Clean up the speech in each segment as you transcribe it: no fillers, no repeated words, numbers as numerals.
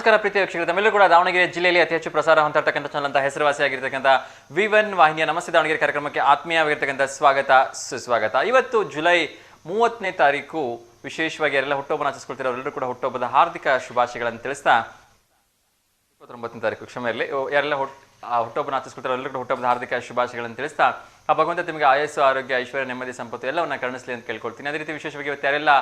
ನಮಸ್ಕಾರ ಪ್ರೀತಿ ವೀಕ್ಷಕರು, ತಮ್ಮೆಲ್ಲರೂ ಕೂಡ ದಾವಣಗೆರೆ ಜಿಲ್ಲೆಯಲ್ಲಿ ಅತಿ ಹೆಚ್ಚು ಪ್ರಸಾರ ಹೊಂದಿರತಕ್ಕಂಥ ಚಾನಲ್ ಅಂತ ಹೆಸರುವಾಸಿಯಾಗಿರ್ತಕ್ಕಂಥ V1 ವಾಹಿನಿಯ ನಮಸ್ತೆ ದಾವಣಗೆರೆ ಕಾರ್ಯಕ್ರಮಕ್ಕೆ ಆತ್ಮೀಯವಾಗಿರ್ತಕ್ಕಂಥ ಸ್ವಾಗತ ಸುಸ್ವಾಗತ. ಇವತ್ತು ಜುಲೈ 30ನೇ ತಾರೀಕು ವಿಶೇಷವಾಗಿ ಯಾರೆಲ್ಲ ಹುಟ್ಟುಹಬ್ಬನ ಆಚರಿಸ್ಕೊಳ್ತಿರೋ ಅವರೆಲ್ಲರೂ ಕೂಡ ಹುಟ್ಟುಹಬ್ಬದ ಹಾರ್ದಿಕ ಶುಭಾಶಯಗಳನ್ನು ತಿಳಿಸ್ತಾ 29ನೇ ತಾರೀಕು ಕ್ಷಮೆ ಇರಲಿ, ಯಾರೆಲ್ಲ ಹುಟ್ಟುಹಬ್ಬನ ಆಚರಿಸ್ಕೊಳ್ತಿರೋ ಎಲ್ಲರೂ ಕೂಡ ಹುಟ್ಟುಹಬ್ಬದ ಹಾರ್ದಿಕ ಶುಭಾಶಯಗಳನ್ನು ತಿಳಿಸ್ತಾ ಆ ಭಗವಂತ ನಿಮಗೆ ಆಯಸ್ಸು, ಆರೋಗ್ಯ, ಐಶ್ವರ್ಯ, ನೆಮ್ಮದಿ, ಸಂಪತ್ತು ಎಲ್ಲವನ್ನ ಕರುಣಿಸಲಿ ಅಂತ ಕೇಳ್ಕೊಳ್ತೀನಿ. ಅದೇ ರೀತಿ ವಿಶೇಷವಾಗಿ ಇವತ್ತು ಯಾರೆಲ್ಲ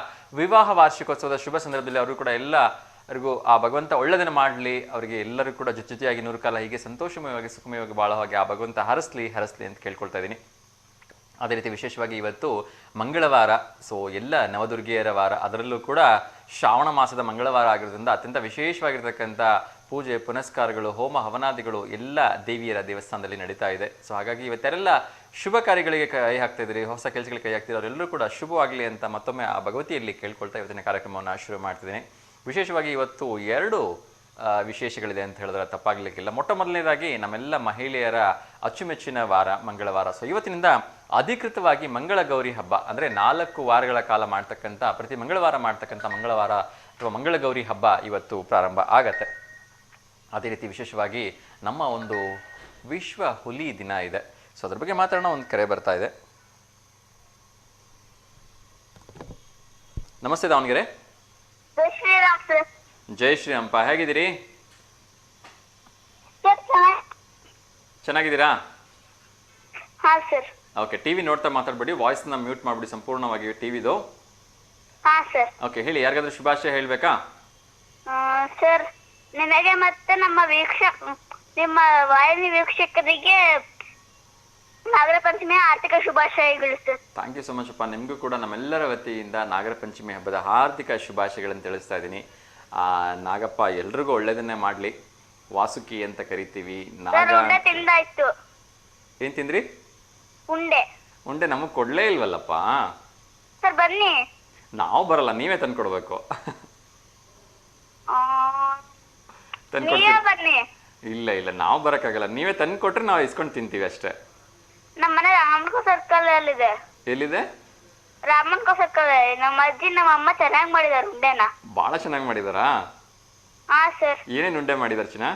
ವಿವಾಹ ವಾರ್ಷಿಕೋತ್ಸವದ ಶುಭ ಸಂದರ್ಭದಲ್ಲಿ ಅವರು ಕೂಡ ಎಲ್ಲರಿಗೂ ಆ ಭಗವಂತ ಒಳ್ಳೆದನ್ನು ಮಾಡಲಿ, ಅವರಿಗೆ ಎಲ್ಲರೂ ಕೂಡ ಜೊತೆಯಾಗಿ 100 ಕಾಲ ಹೀಗೆ ಸಂತೋಷಮಯವಾಗಿ ಸುಖಮಯವಾಗಿ ಬಾಳೋ ಹಾಗೆ ಆ ಭಗವಂತ ಹರಸ್ಲಿ ಅಂತ ಕೇಳ್ಕೊಳ್ತಾ ಇದ್ದೀನಿ. ಅದೇ ರೀತಿ ವಿಶೇಷವಾಗಿ ಇವತ್ತು ಮಂಗಳವಾರ, ಸೊ ಎಲ್ಲ ನವದುರ್ಗಿಯರ ವಾರ, ಅದರಲ್ಲೂ ಕೂಡ ಶ್ರಾವಣ ಮಾಸದ ಮಂಗಳವಾರ ಆಗಿರೋದ್ರಿಂದ ಅತ್ಯಂತ ವಿಶೇಷವಾಗಿರ್ತಕ್ಕಂಥ ಪೂಜೆ ಪುನಸ್ಕಾರಗಳು, ಹೋಮ ಹವನಾದಿಗಳು ಎಲ್ಲ ದೇವಿಯರ ದೇವಸ್ಥಾನದಲ್ಲಿ ನಡೀತಾ ಇದೆ. ಸೊ ಹಾಗಾಗಿ ಇವತ್ತೆಲ್ಲ ಶುಭ ಕಾರ್ಯಗಳಿಗೆ ಕೈ ಹಾಕ್ತಾ ಇದ್ದೀರಿ, ಹೊಸ ಕೆಲಸಗಳಿಗೆ ಕೈ ಹಾಕ್ತಿರೋ ಅವರೆಲ್ಲರೂ ಕೂಡ ಶುಭವಾಗಲಿ ಅಂತ ಮತ್ತೊಮ್ಮೆ ಆ ಭಗವತಿಯಲ್ಲಿ ಕೇಳ್ಕೊಳ್ತಾ ಇವತ್ತಿನ ಕಾರ್ಯಕ್ರಮವನ್ನು ಶುರು ಮಾಡ್ತಿದ್ದೀನಿ. ವಿಶೇಷವಾಗಿ ಇವತ್ತು 2 ವಿಶೇಷಗಳಿದೆ ಅಂತ ಹೇಳಿದ್ರೆ ತಪ್ಪಾಗಲಿಕ್ಕಿಲ್ಲ. ಮೊಟ್ಟ ಮೊದಲನೇದಾಗಿ ನಮ್ಮೆಲ್ಲ ಮಹಿಳೆಯರ ಅಚ್ಚುಮೆಚ್ಚಿನ ವಾರ ಮಂಗಳವಾರ. ಸೊ ಇವತ್ತಿನಿಂದ ಅಧಿಕೃತವಾಗಿ ಮಂಗಳ ಗೌರಿ ಹಬ್ಬ ಅಂದರೆ 4 ವಾರಗಳ ಕಾಲ ಮಾಡ್ತಕ್ಕಂಥ, ಪ್ರತಿ ಮಂಗಳವಾರ ಮಾಡ್ತಕ್ಕಂಥ ಮಂಗಳವಾರ ಅಥವಾ ಮಂಗಳ ಗೌರಿ ಹಬ್ಬ ಇವತ್ತು ಪ್ರಾರಂಭ ಆಗತ್ತೆ. ಅದೇ ರೀತಿ ವಿಶೇಷವಾಗಿ ನಮ್ಮ ಒಂದು ವಿಶ್ವ ಹುಲಿ ದಿನ ಇದೆ. ಸೊ ಅದ್ರ ಬಗ್ಗೆ ಮಾತಾಡೋಣ. ಒಂದು ಕರೆ ಬರ್ತಾ ಇದೆ. ನಮಸ್ತೆ ದಾವಣಗೆರೆ. ಜೈ ಶ್ರೀರಾಮ್ಪ, ಹೇಗಿದ್ದೀರಿ? ಚೆನ್ನಾಗಿದ್ದೀರಾ? ಓಕೆ, ಟಿವಿ ನೋಡ್ತಾ ಮಾತಾಡ್ಬೇಡಿ, ವಾಯ್ಸ್ನ ಮ್ಯೂಟ್ ಮಾಡ್ಬಿಡಿ ಸಂಪೂರ್ಣವಾಗಿ ಟಿವಿದು. ಓಕೆ, ಹೇಳಿ, ಯಾರಿಗಾದ್ರೂ ಶುಭಾಶಯ ಹೇಳ್ಬೇಕಾ? ಸರ್, ನಿಮಗೆ ಮತ್ತೆ ನಿಮ್ಮ ವಾಹಿನಿ ವೀಕ್ಷಕರಿಗೆ ನಾಗರ ಪಂಚಮಿ ಆರ್ಥಿಕ ಶುಭಾಶಯಗಳು sir. Thank you so much ಅಪ್ಪ. ನಿಮಗೂ ಕೂಡ ನಮ್ಮೆಲ್ಲರ ವತಿಯಿಂದ ನಾಗರ ಪಂಚಮಿ ಹಬ್ಬದ ಹಾರ್ದಿಕ ಶುಭಾಶಯಗಳನ್ನು ತಿಳಿಸ್ತಾ ಇದ್ದೀನಿ. ನಾಗಪ್ಪ ಎಲ್ರಿಗೂ ಒಳ್ಳೇದನ್ನೇ ಮಾಡಲಿ. ವಾಸುಕಿ ಅಂತ ಕರಿತೀವಿ. ತಿಂದಾಯ್ತು. ಏನ್ ತಿಂದ್ರಿ? ಉಂಡೆ ನಮಗ್ ಕೊಡ್ಲೇ ಇಲ್ವಲ್ಲಪ್ಪ. ಸರ್ ಬನ್ನಿ. ನಾವು ಬರಲ್ಲ, ನೀವೇ ತಂದ್ಕೊಡ್ಬೇಕು. ಇಲ್ಲ ಇಲ್ಲ, ನಾವು ಬರಕ್ಕಾಗಲ್ಲ, ನೀವೇ ತಂದು ಕೊಟ್ರೆ ನಾವು ಇಸ್ಕೊಂಡು ತಿಂತೀವಿ ಅಷ್ಟೇ. ನಮ್ಮ ಮನೆ ರಾಮನ್ಕೋ ಸರ್ಕಲ್ ಅಲ್ಲಿದೆ. ಎಲ್ಲಿದೆ? ರಾಮನ್ಕೋ ಸರ್ಕಲ್. ನಮ್ಮ ಅಜ್ಜಿ ನಮ್ಮ ಅಮ್ಮ ಚೆನ್ನಾಗಿ ಮಾಡಿದಾರೆ ಉಂಡೆನ. ಬಹಳ ಚೆನ್ನಾಗಿ ಮಾಡಿದಾರಾ? ಹಾ ಸರ್. ಏನೇನು ಉಂಡೆ ಮಾಡಿದಾರ ಚಿನ್ನ?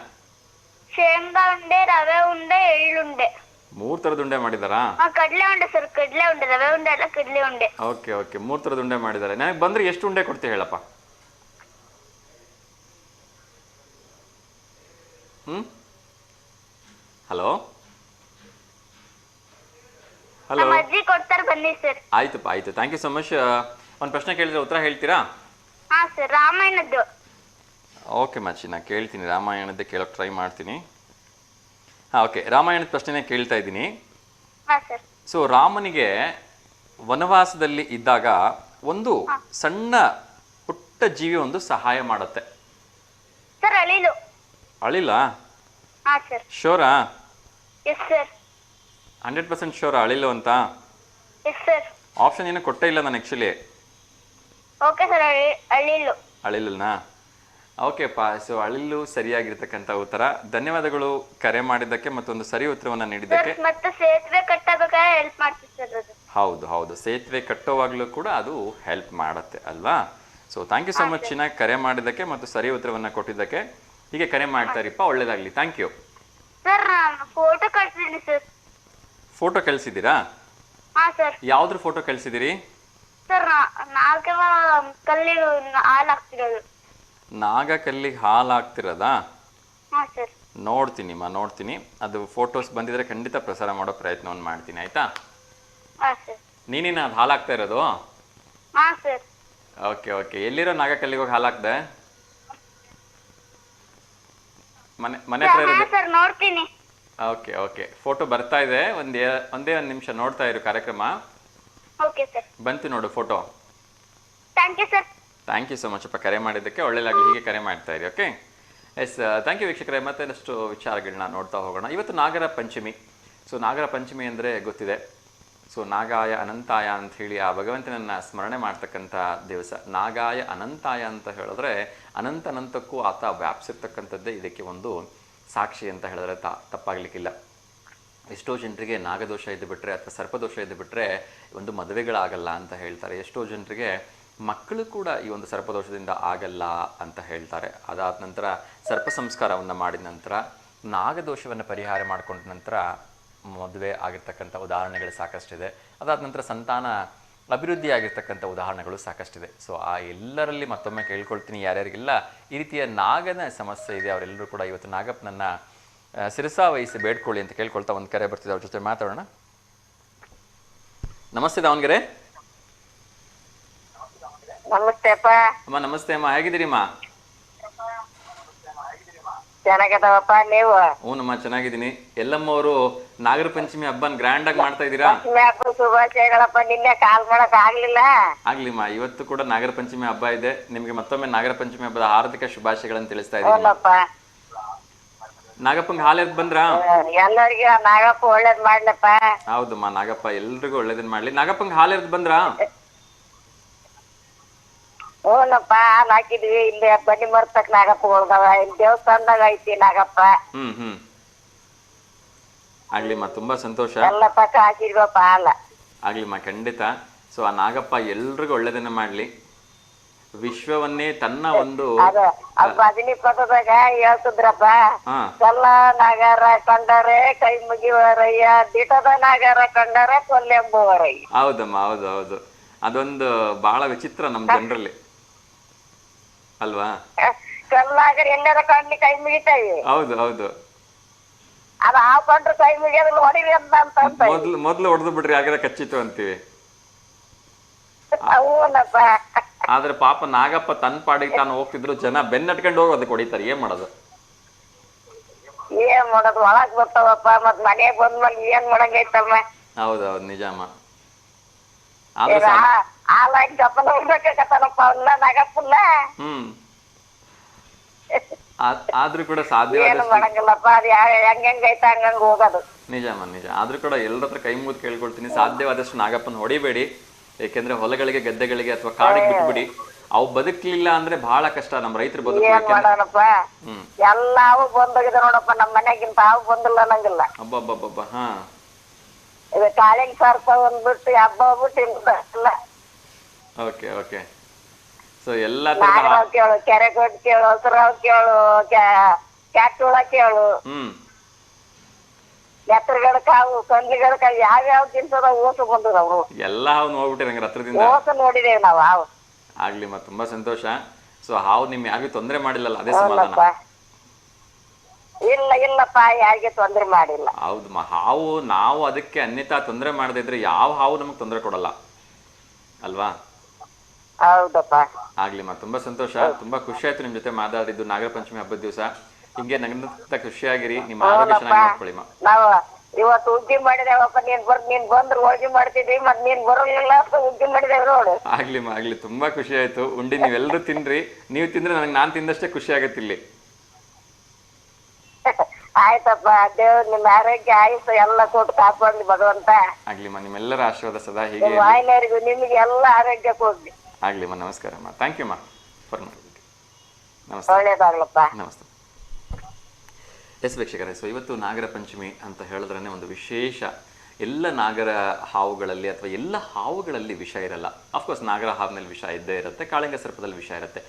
ಶೇಂಗಾ ಉಂಡೆ, ರವೆ ಉಂಡೆ, ಎಳ್ಳುಂಡೆ. 3 ತರದ ಉಂಡೆ ಮಾಡಿದಾರಾ? ಕಡ್ಲೆ ಉಂಡೆ ಸರ್, ಕಡ್ಲೆ ಉಂಡೆ, ರವೆ ಉಂಡೆ ಅಲ್ಲ, ಕಡ್ಲೆ ಉಂಡೆ. ಓಕೆ ಓಕೆ, 3 ತರದ ಉಂಡೆ ಮಾಡಿದಾರೆ. ನನಗೆ ಬಂದ್ರೆ ಎಷ್ಟು ಉಂಡೆ ಕೊಡ್ತೀವಿ ಹೇಳಪ್ಪ? ಹಲೋ ಹಲೋ, ಅಜ್ಜಿ ಕೊಡ್ತಾರೆ, ಬನ್ನಿ ಸರ್. ಆಯ್ತಪ್ಪ, ಆಯ್ತು, ಥ್ಯಾಂಕ್ ಯು ಸೊ ಮಚ್. ಒಂದು ಪ್ರಶ್ನೆ ಕೇಳಿದ್ರೆ ಉತ್ತರ ಹೇಳ್ತೀರಾ? ಹಾ ಸರ್, ರಾಮಾಯಣದ್ದು. ಓಕೆ ಮಚ್ಚಿ, ನಾ ಕೇಳ್ತೀನಿ, ರಾಮಾಯಣದ್ದೇ ಕೇಳೋಕೆ ಟ್ರೈ ಮಾಡ್ತೀನಿ. ಹಾಂ, ಓಕೆ, ರಾಮಾಯಣದ ಪ್ರಶ್ನೆನೇ ಕೇಳ್ತಾ ಇದ್ದೀನಿ. ಸೊ ರಾಮನಿಗೆ ವನವಾಸದಲ್ಲಿ ಇದ್ದಾಗ ಒಂದು ಸಣ್ಣ ಪುಟ್ಟ ಜೀವಿ ಒಂದು ಸಹಾಯ ಮಾಡುತ್ತೆ. ಸರ್ ಅಳಿಲು. ಅಳಿಲ? ಹಾಂ ಸರ್. ಶೋರಾ? Yes sir. 100% ಶೋರ ಅಳಿಲು ಅಂತ? Yes sir. ಆಪ್ಷನ್ ಏನು ಕೊಟ್ಟೇ ಇಲ್ಲ ನಾನು ಆ್ಯಕ್ಚುಲಿ. ಓಕೆ ಸರ್, ಅಳಿಲು. ಅಳಿಲನಾ? ಓಕೆಪ್ಪ, ಸೊ ಅಳಿಲು ಸರಿಯಾಗಿರ್ತಕ್ಕಂಥ ಉತ್ತರ. ಧನ್ಯವಾದಗಳು ಕರೆ ಮಾಡಿದ್ದಕ್ಕೆ ಮತ್ತೊಂದು ಸರಿ ಉತ್ತರವನ್ನು ನೀಡಿದ್ದಕ್ಕೆ. ಮತ್ತೆ ಸೇತುವೆ ಕಟ್ಟಬೇಕಾದ್ರೆ ಹೆಲ್ಪ್ ಮಾಡ್ತೀವಿ ಸರ್ ಅದು. ಹೌದು ಹೌದು, ಸೇತುವೆ ಕಟ್ಟೋವಾಗಲೂ ಕೂಡ ಅದು ಹೆಲ್ಪ್ ಮಾಡುತ್ತೆ ಅಲ್ವಾ? So thank you so much ಚಿನ್ನ, ಕರೆ ಮಾಡಿದ್ದಕ್ಕೆ ಮತ್ತು ಸರಿ ಉತ್ತರವನ್ನು ಕೊಟ್ಟಿದ್ದಕ್ಕೆ. ಹೀಗೆ ಕರೆ ಮಾಡ್ತಾ ಇರಿಪ್ಪ, ಒಳ್ಳೇದಾಗಲಿ. Thank you sir. ನಾನು ಫೋಟೋ ಕಳಿಸಿದ್ದೀನಿ ಸರ್. ಫೋಟೋ ಕಳಿಸಿದ್ದೀರಾ? ಹಾಂ ಸರ್. ಯಾವ್ದ್ರ ಫೋಟೋ ಕಳಿಸಿದ್ದೀರಿ? ಸರ್, ಕಲ್ಲಿಗೆ ಹಾಲು ಹಾಕ್ತಿರೋದು. ನಾಗಕಲ್ಲಿಗೆ ಹಾಲು ಹಾಕ್ತಿರೋದಾ? ಹಾಂ ಸರ್. ನೋಡ್ತೀನಿ. ಅದು ಫೋಟೋಸ್ ಬಂದಿದ್ರೆ ಖಂಡಿತ ಪ್ರಸಾರ ಮಾಡೋ ಪ್ರಯತ್ನವನ್ನು ಮಾಡ್ತೀನಿ, ಆಯ್ತಾ? ಹಾಂ ಸರ್. ನೀನೇನು ಅದು ಹಾಲು ಹಾಕ್ತಾ ಇರೋದು? ಹಾಂ ಸರ್. ಓಕೆ ಓಕೆ, ಎಲ್ಲಿರೋ ನಾಗಕಲ್ಲಿಗೆ ಹೋಗಿ ಹಾಲು ಹಾಕ್ದೆ? ಮನೆ ಹತ್ರ ಇರೋದು? ಸರ್ ನೋಡ್ತೀನಿ. ಓಕೆ ಓಕೆ, ಫೋಟೋ ಬರ್ತಾ ಇದೆ, ಒಂದೇ ಒಂದು ನಿಮಿಷ ನೋಡ್ತಾ ಇರು ಕಾರ್ಯಕ್ರಮ. Okay sir. ಬಂತು ನೋಡು photo. Thank you sir. Thank you so much ಅಪ್ಪ, ಕರೆ ಮಾಡಿದ್ದಕ್ಕೆ. ಒಳ್ಳೆದಾಗಲಿ, ಹೀಗೆ ಕರೆ ಮಾಡ್ತಾ ಇರಿ. ಓಕೆ, ಎಸ್, ಥ್ಯಾಂಕ್ ಯು ವೀಕ್ಷಕರೇ. ಮತ್ತಷ್ಟು ವಿಚಾರಗಳನ್ನ ನೋಡ್ತಾ ಹೋಗೋಣ. ಇವತ್ತು ನಾಗರ ಪಂಚಮಿ. ಸೊ ನಾಗರ ಪಂಚಮಿ ಅಂದರೆ ಗೊತ್ತಿದೆ. ಸೊ ನಾಗಾಯ ಅನಂತಾಯ ಅಂತ ಹೇಳಿ ಆ ಭಗವಂತನನ್ನು ಸ್ಮರಣೆ ಮಾಡ್ತಕ್ಕಂಥ ದಿವಸ. ನಾಗಾಯ ಅನಂತಾಯ ಅಂತ ಹೇಳಿದ್ರೆ ಅನಂತಕ್ಕೂ ಆತ ವ್ಯಾಪಿಸಿರ್ತಕ್ಕಂಥದ್ದೇ ಇದಕ್ಕೆ ಒಂದು ಸಾಕ್ಷಿ ಅಂತ ಹೇಳಿದ್ರೆ ತಪ್ಪಾಗಲಿಕ್ಕಿಲ್ಲ. ಎಷ್ಟೋ ಜನರಿಗೆ ನಾಗದೋಷ ಇದ್ದು ಬಿಟ್ಟರೆ ಅಥವಾ ಸರ್ಪದೋಷ ಇದ್ದು ಬಿಟ್ಟರೆ ಒಂದು ಮದುವೆಗಳಾಗಲ್ಲ ಅಂತ ಹೇಳ್ತಾರೆ. ಎಷ್ಟೋ ಜನರಿಗೆ ಮಕ್ಕಳು ಕೂಡ ಈ ಒಂದು ಸರ್ಪದೋಷದಿಂದ ಆಗಲ್ಲ ಅಂತ ಹೇಳ್ತಾರೆ. ಅದಾದ ನಂತರ ಸರ್ಪ ಸಂಸ್ಕಾರವನ್ನು ಮಾಡಿದ ನಂತರ ನಾಗದೋಷವನ್ನು ಪರಿಹಾರ ಮಾಡಿಕೊಂಡ ನಂತರ ಮದುವೆ ಆಗಿರ್ತಕ್ಕಂಥ ಉದಾಹರಣೆಗಳು ಸಾಕಷ್ಟಿದೆ. ಅದಾದ ನಂತರ ಸಂತಾನ ಅಭಿವೃದ್ಧಿ ಆಗಿರ್ತಕ್ಕಂಥ ಉದಾಹರಣೆಗಳು ಸಾಕಷ್ಟಿದೆ. ಸೊ ಆ ಎಲ್ಲರಲ್ಲಿ ಮತ್ತೊಮ್ಮೆ ಕೇಳ್ಕೊಳ್ತೀನಿ, ಯಾರ್ಯಾರಿಗೆಲ್ಲ ಈ ರೀತಿಯ ನಾಗನ ಸಮಸ್ಯೆ ಇದೆ ಅವರೆಲ್ಲರೂ ಕೂಡ ಇವತ್ತು ನಾಗಪ್ಪನನ್ನ ಶಿರಸಾವಹಿಸಿ ಬೇಡ್ಕೊಳ್ಳಿ ಅಂತ ಕೇಳ್ಕೊಳ್ತಾ ಒಂದು ಕರೆ ಬರ್ತಿದೆ, ಅವ್ರ ಜೊತೆ ಮಾತಾಡೋಣ. ನಮಸ್ತೆ ದಾವಣಗೆರೆ. ನಮಸ್ತೆ ಅಪ್ಪ. ಅಮ್ಮ ನಮಸ್ತೆ ಅಮ್ಮ, ಹೇಗಿದ್ದೀರಿಮ್ಮ? ಚೆನ್ನಾಗದವಪ್ಪ, ನೀವು? ಹ್ಞೂನಮ್ಮ ಚೆನ್ನಾಗಿದ್ದೀನಿ. ಎಲ್ಲಮ್ಮ ಅವರು ನಾಗರ ಪಂಚಮಿ ಹಬ್ಬನ ಗ್ರ್ಯಾಂಡ್ ಆಗಿ ಮಾಡ್ತಾ ಇದ್ದೀರಾ? ಶುಭಾಶಯಗಳಪ್ಪ. ನಿನ್ನೆ ಕಾಲ್ ಮಾಡಕ್ ಆಗ್ಲಿಲ್ಲ. ಆಗ್ಲಿಮ್ಮ, ಇವತ್ತು ಕೂಡ ನಾಗರ ಪಂಚಮಿ ಹಬ್ಬ ಇದೆ. ನಿಮ್ಗೆ ಮತ್ತೊಮ್ಮೆ ನಾಗರ ಪಂಚಮಿ ಹಬ್ಬದ ಹಾರ್ದಿಕ ಶುಭಾಶಯಗಳನ್ನು ತಿಳಿಸ್ತಾ ಇದ್ದೀನಿ. ನಾಗಪ್ಪಂಗೆ ಹಾಲೆದ್ ಬಂದ್ರಾ? ಎಲ್ಲರಿಗೂ ನಾಗಪ್ಪ ಒಳ್ಳೇದ್ ಮಾಡ್ಲಪ್ಪ. ಹೌದಮ್ಮ, ನಾಗಪ್ಪ ಎಲ್ರಿಗೂ ಒಳ್ಳೇದನ್ನ ಮಾಡ್ಲಿ. ನಾಗಪ್ಪಂಗೆ ಹಾಲೆದ್ ಬಂದ್ರಾ? ಹ್ಞೂನಪ್ಪ, ಹಾಲ್ ಹಾಕಿದ್ವಿ. ಇಲ್ಲಿ ಬನ್ನಿ ಮರ್ತಕ್ ನಾಗಪ್ಪ ಹೋಗವ, ಇಲ್ಲಿ ದೇವಸ್ಥಾನದಾಗ ಐತಿ ನಾಗಪ್ಪ. ಆಗ್ಲಿಮ್ಮ, ತುಂಬಾ ಸಂತೋಷ. ಎಲ್ಲ ಪಕ್ಕ ಹಾಕಿದ್ವಪ್ಪ ಹಾಲ. ಆಗ್ಲಿಮ್ಮ, ಖಂಡಿತ. ಸೊ ಆ ನಾಗಪ್ಪ ಎಲ್ರಿಗೂ ಒಳ್ಳೇದನ್ನ ಮಾಡ್ಲಿ. ವಿಶ್ವವನ್ನೇ ತನ್ನ ಒಂದು ಬದಿನಿ ಪದದಾಗ ಹೇಳ್ತಿದ್ರಪ್ಪ, ಕಲ್ಲ ನಾಗರ ಕಂಡರೆ ಕೈ ಮುಗಿವರಯ್ಯ, ದಿಟದ ನಾಗರ ಕಂಡರೆ ಕೊಲ್ಲೆಂಬುವರಯ್ಯ. ಹೌದಮ್ಮ, ಹೌದು ಹೌದು. ಅದೊಂದು ಬಹಳ ವಿಚಿತ್ರ ನಮ್ ಜನರಲ್ಲಿ ಅಲ್ವಾ? ಕಲ್ಲಾಗರ ಎಲ್ಲರ ಕಣ್ಣಿ ಕೈ ಮುಗಿತಾವೆ. ಹೌದು ಹೌದು. ಅದು ಹಾಕೊಂಡ್ರೆ ಕೈ ಮುಗಿಯೋದಿಲ್ಲ, ಹೊಡಿರಿ ಅಂತ ಮೊದ್ಲು ಹೊಡೆದು ಬಿಡ್ರಿ ಹಾಗಾದ್ರೆ ಕಚ್ಚಿತು ಅಂತೀವಿ. ಹೂನಪ್ಪ. ಆದ್ರೆ ಪಾಪ ನಾಗಪ್ಪ ತನ್ನ ಪಾಡಿಗೆ ತಾನು ಹೋಗ್ತಿದ್ರು, ಜನ ಬೆನ್ನಟ್ಕೊಂಡು ಹೋಗಿ ಅದಕ್ಕೆ ಹೊಡಿತಾರೆ. ಏನ್ ಮಾಡೋದು? ಏನ್ ಮಾಡೋದು, ಒಳಗ್ ಬರ್ತಾವಪ್ಪ. ಮತ್ ಮನೆಗ್ ಬಂದ್ಮೇಲೆ ಏನ್ ಮಾಡಂಗೈತಮ್ಮ. ಹೌದೌದು, ನಿಜಮ್ಮ. ಹಾಲಾಗಿ ಜಪ್ಪನ ಹೋಗ್ಬೇಕಾಗತ್ತನಪ್ಪ ಅವನ್ನ ನಾಗಪ್ಪಲ್ಲ. ಆದ್ರೂ ಕೂಡ ಸಾಧ್ಯ ಏನು ಮಾಡಂಗಿಲ್ಲಪ್ಪ. ಅದು ಹೆಂಗೈತ ಹಂಗಂಗ ಹೋಗೋದು. ನಿಜಮ್ಮ, ನಿಜ. ಆದ್ರೂ ಕೂಡ ಎಲ್ಲರ ಹತ್ರ ಕೈ ಮುಗಿದು ಕೇಳ್ಕೊಳ್ತೀನಿ, ಸಾಧ್ಯವಾದಷ್ಟು ನಾಗಪ್ಪನ ಹೊಡಿಬೇಡಿ. ಏಕೆಂದ್ರೆ ಹೊಲಗಳಿಗೆ, ಗದ್ದೆಗಳಿಗೆ ಅಥವಾ ಕಾಡಿಗೆ ಬಿಟ್ಬಿಡಿ. ಅವು ಬದುಕ್ಲಿಲ್ಲ ಅಂದ್ರೆ ಬಹಳ ಕಷ್ಟ ನಮ್ಮ ರೈತರು ಬದುಕಬೇಕು. ಮಾಡೋಣಪ್ಪ, ಎಲ್ಲಾವು ಬಂದೋಗಿದೆ ನೋಡಪ್ಪ. ನಮ್ಮ ಮನೆಗಿಂತ ಹಾವು ಬಂದಿಲ್ಲ ಅನ್ನಂಗಿಲ್ಲ. ಹಬ್ಬ. ಹಾ, ಇದು ಕಾಳಿಂಗ್ ಸರ್ಪ ಒಂದ್ಬಿಟ್ಟು ಹಬ್ಬ ಬಿಟ್ಟು. Okay okay. ಸೊ ಎಲ್ಲ ಕೇಳು, ಕೆರೆಗೊಡ್ಡು ಕೇಳು, ಹಸುರಾವ್ ಕೇಳು, ಕ್ಯಾಟ್ ಹುಳ ಕೇಳು, ಎತ್ತರಗಡ ಕಾವು, ಕಂದ್ಲಿಗಡ ಕಾವು, ಯಾವ್ಯಾವ ತಿನ್ಸದ ಓಸು ಬಂದದವು. ಎಲ್ಲ ಹಾವು ನೋಡ್ಬಿಟ್ಟಿರ ಹತ್ರದಿಂದ? ಓಸು ನೋಡಿದೇವ್ ನಾವು ಹಾವು. ಆಗ್ಲಿಮ್ಮ, ತುಂಬಾ ಸಂತೋಷ. ಸೊ ಹಾವು ನಿಮ್ ಯಾರಿಗೂ ತೊಂದರೆ ಮಾಡಿಲ್ಲಲ್ಲ, ಅದೇ ಸಮಾಧಾನ. ಇಲ್ಲಪ್ಪ, ಯಾರಿಗೆ ತೊಂದರೆ ಮಾಡಿಲ್ಲ. ಹೌದಮ್ಮ, ಹಾವು ನಾವು ಅದಕ್ಕೆ ಅನ್ಯತಾ ತೊಂದರೆ ಮಾಡದೇ ಇದ್ರೆ ಯಾವ ಹಾವು ನಮಗ್ ತೊಂದರೆ ಕೊಡಲ್ಲ ಅಲ್ವಾ? ಹೌದಪ್ಪ. ಆಗ್ಲಿಮ್ಮ, ತುಂಬಾ ಸಂತೋಷ. ತುಂಬಾ ಖುಷಿ ಆಯ್ತು ನಿಮ್ ಜೊತೆ ಮಾತಾಡಿದ್ದು ನಾಗರ ಪಂಚಮಿ ಹಬ್ಬದ ದಿವಸ. ಹಿಂಗೆ ನಗನಂತ ಖುಷಿಯಾಗಿರಿ, ನಿಮ್ಮ ಆರೋಗ್ಯ ಚೆನ್ನಾಗಿ ನೋಡ್ಕೊಳ್ಳಿಮ್ಮ. ನಾವು ಇವತ್ತು ಉಗ್ಗಿ ಮಾಡಿದೇವಪ್ಪ. ನೀನ್ ಬಂದ್ರೆ ಹೋಳ್ಗಿ ಮಾಡ್ತಿದ್ವಿ, ಮತ್ ನೀನ್ ಬರೋಲ್ಲ ಉಗ್ಗಿ ಮಾಡಿದೇವ್ ನೋಡು. ಆಗ್ಲಿಮ್ಮ, ಆಗ್ಲಿ. ತುಂಬಾ ಖುಷಿ ಆಯ್ತು. ಉಂಡಿ ನೀವೆಲ್ಲರೂ ತಿನ್ರಿ. ನೀವು ತಿಂದ್ರೆ ನನಗೆ ನಾನ್ ತಿಂದಷ್ಟೇ ಖುಷಿ ಆಗತ್ತೆ ಇಲ್ಲಿ. ಆಯ್ತಪ್ಪ, ದೇವ್ರು ನಿಮ್ಮ ಆರೋಗ್ಯ ಆಯುಷ ಎಲ್ಲ ಕೊಟ್ಟು ಕಾಪಾಡ್ಲಿ ಭಗವಂತ. ಆಗ್ಲಿಮ್ಮ, ನಿಮ್ಮೆಲ್ಲರ ಆಶೀರ್ವಾದ ಸದಾ ಹೀಗೆ ವಾಹಿನಿಯರಿಗೂ ನಿಮ್ಗೆ ಎಲ್ಲ ಆರೋಗ್ಯ ಕೊಡ್ಲಿ. ಆಗ್ಲಿಮ್ಮ, ನಮಸ್ಕಾರಮ್ಮ. ಥ್ಯಾಂಕ್ ಯು ಅಮ್ಮ ಫೋನ್ ಮಾಡೋದಕ್ಕೆ. ನಮಸ್ತೆ. ಒಳ್ಳೇದಾಗ್ಲಪ್ಪ. ನಮಸ್ತೆ. ಎಸ್ ವೀಕ್ಷಕರೇ, ಸೊ ಇವತ್ತು ನಾಗರ ಪಂಚಮಿ ಅಂತ ಹೇಳಿದ್ರೆ ಒಂದು ವಿಶೇಷ. ಎಲ್ಲ ನಾಗರ ಹಾವುಗಳಲ್ಲಿ ಅಥವಾ ಎಲ್ಲ ಹಾವುಗಳಲ್ಲಿ ವಿಷ ಇರಲ್ಲ. ಅಫ್ಕೋರ್ಸ್ ನಾಗರ ಹಾವಿನಲ್ಲಿ ವಿಷ ಇದ್ದೇ ಇರುತ್ತೆ, ಕಾಳಿಂಗ ಸರ್ಪದಲ್ಲಿ ವಿಷ ಇರುತ್ತೆ.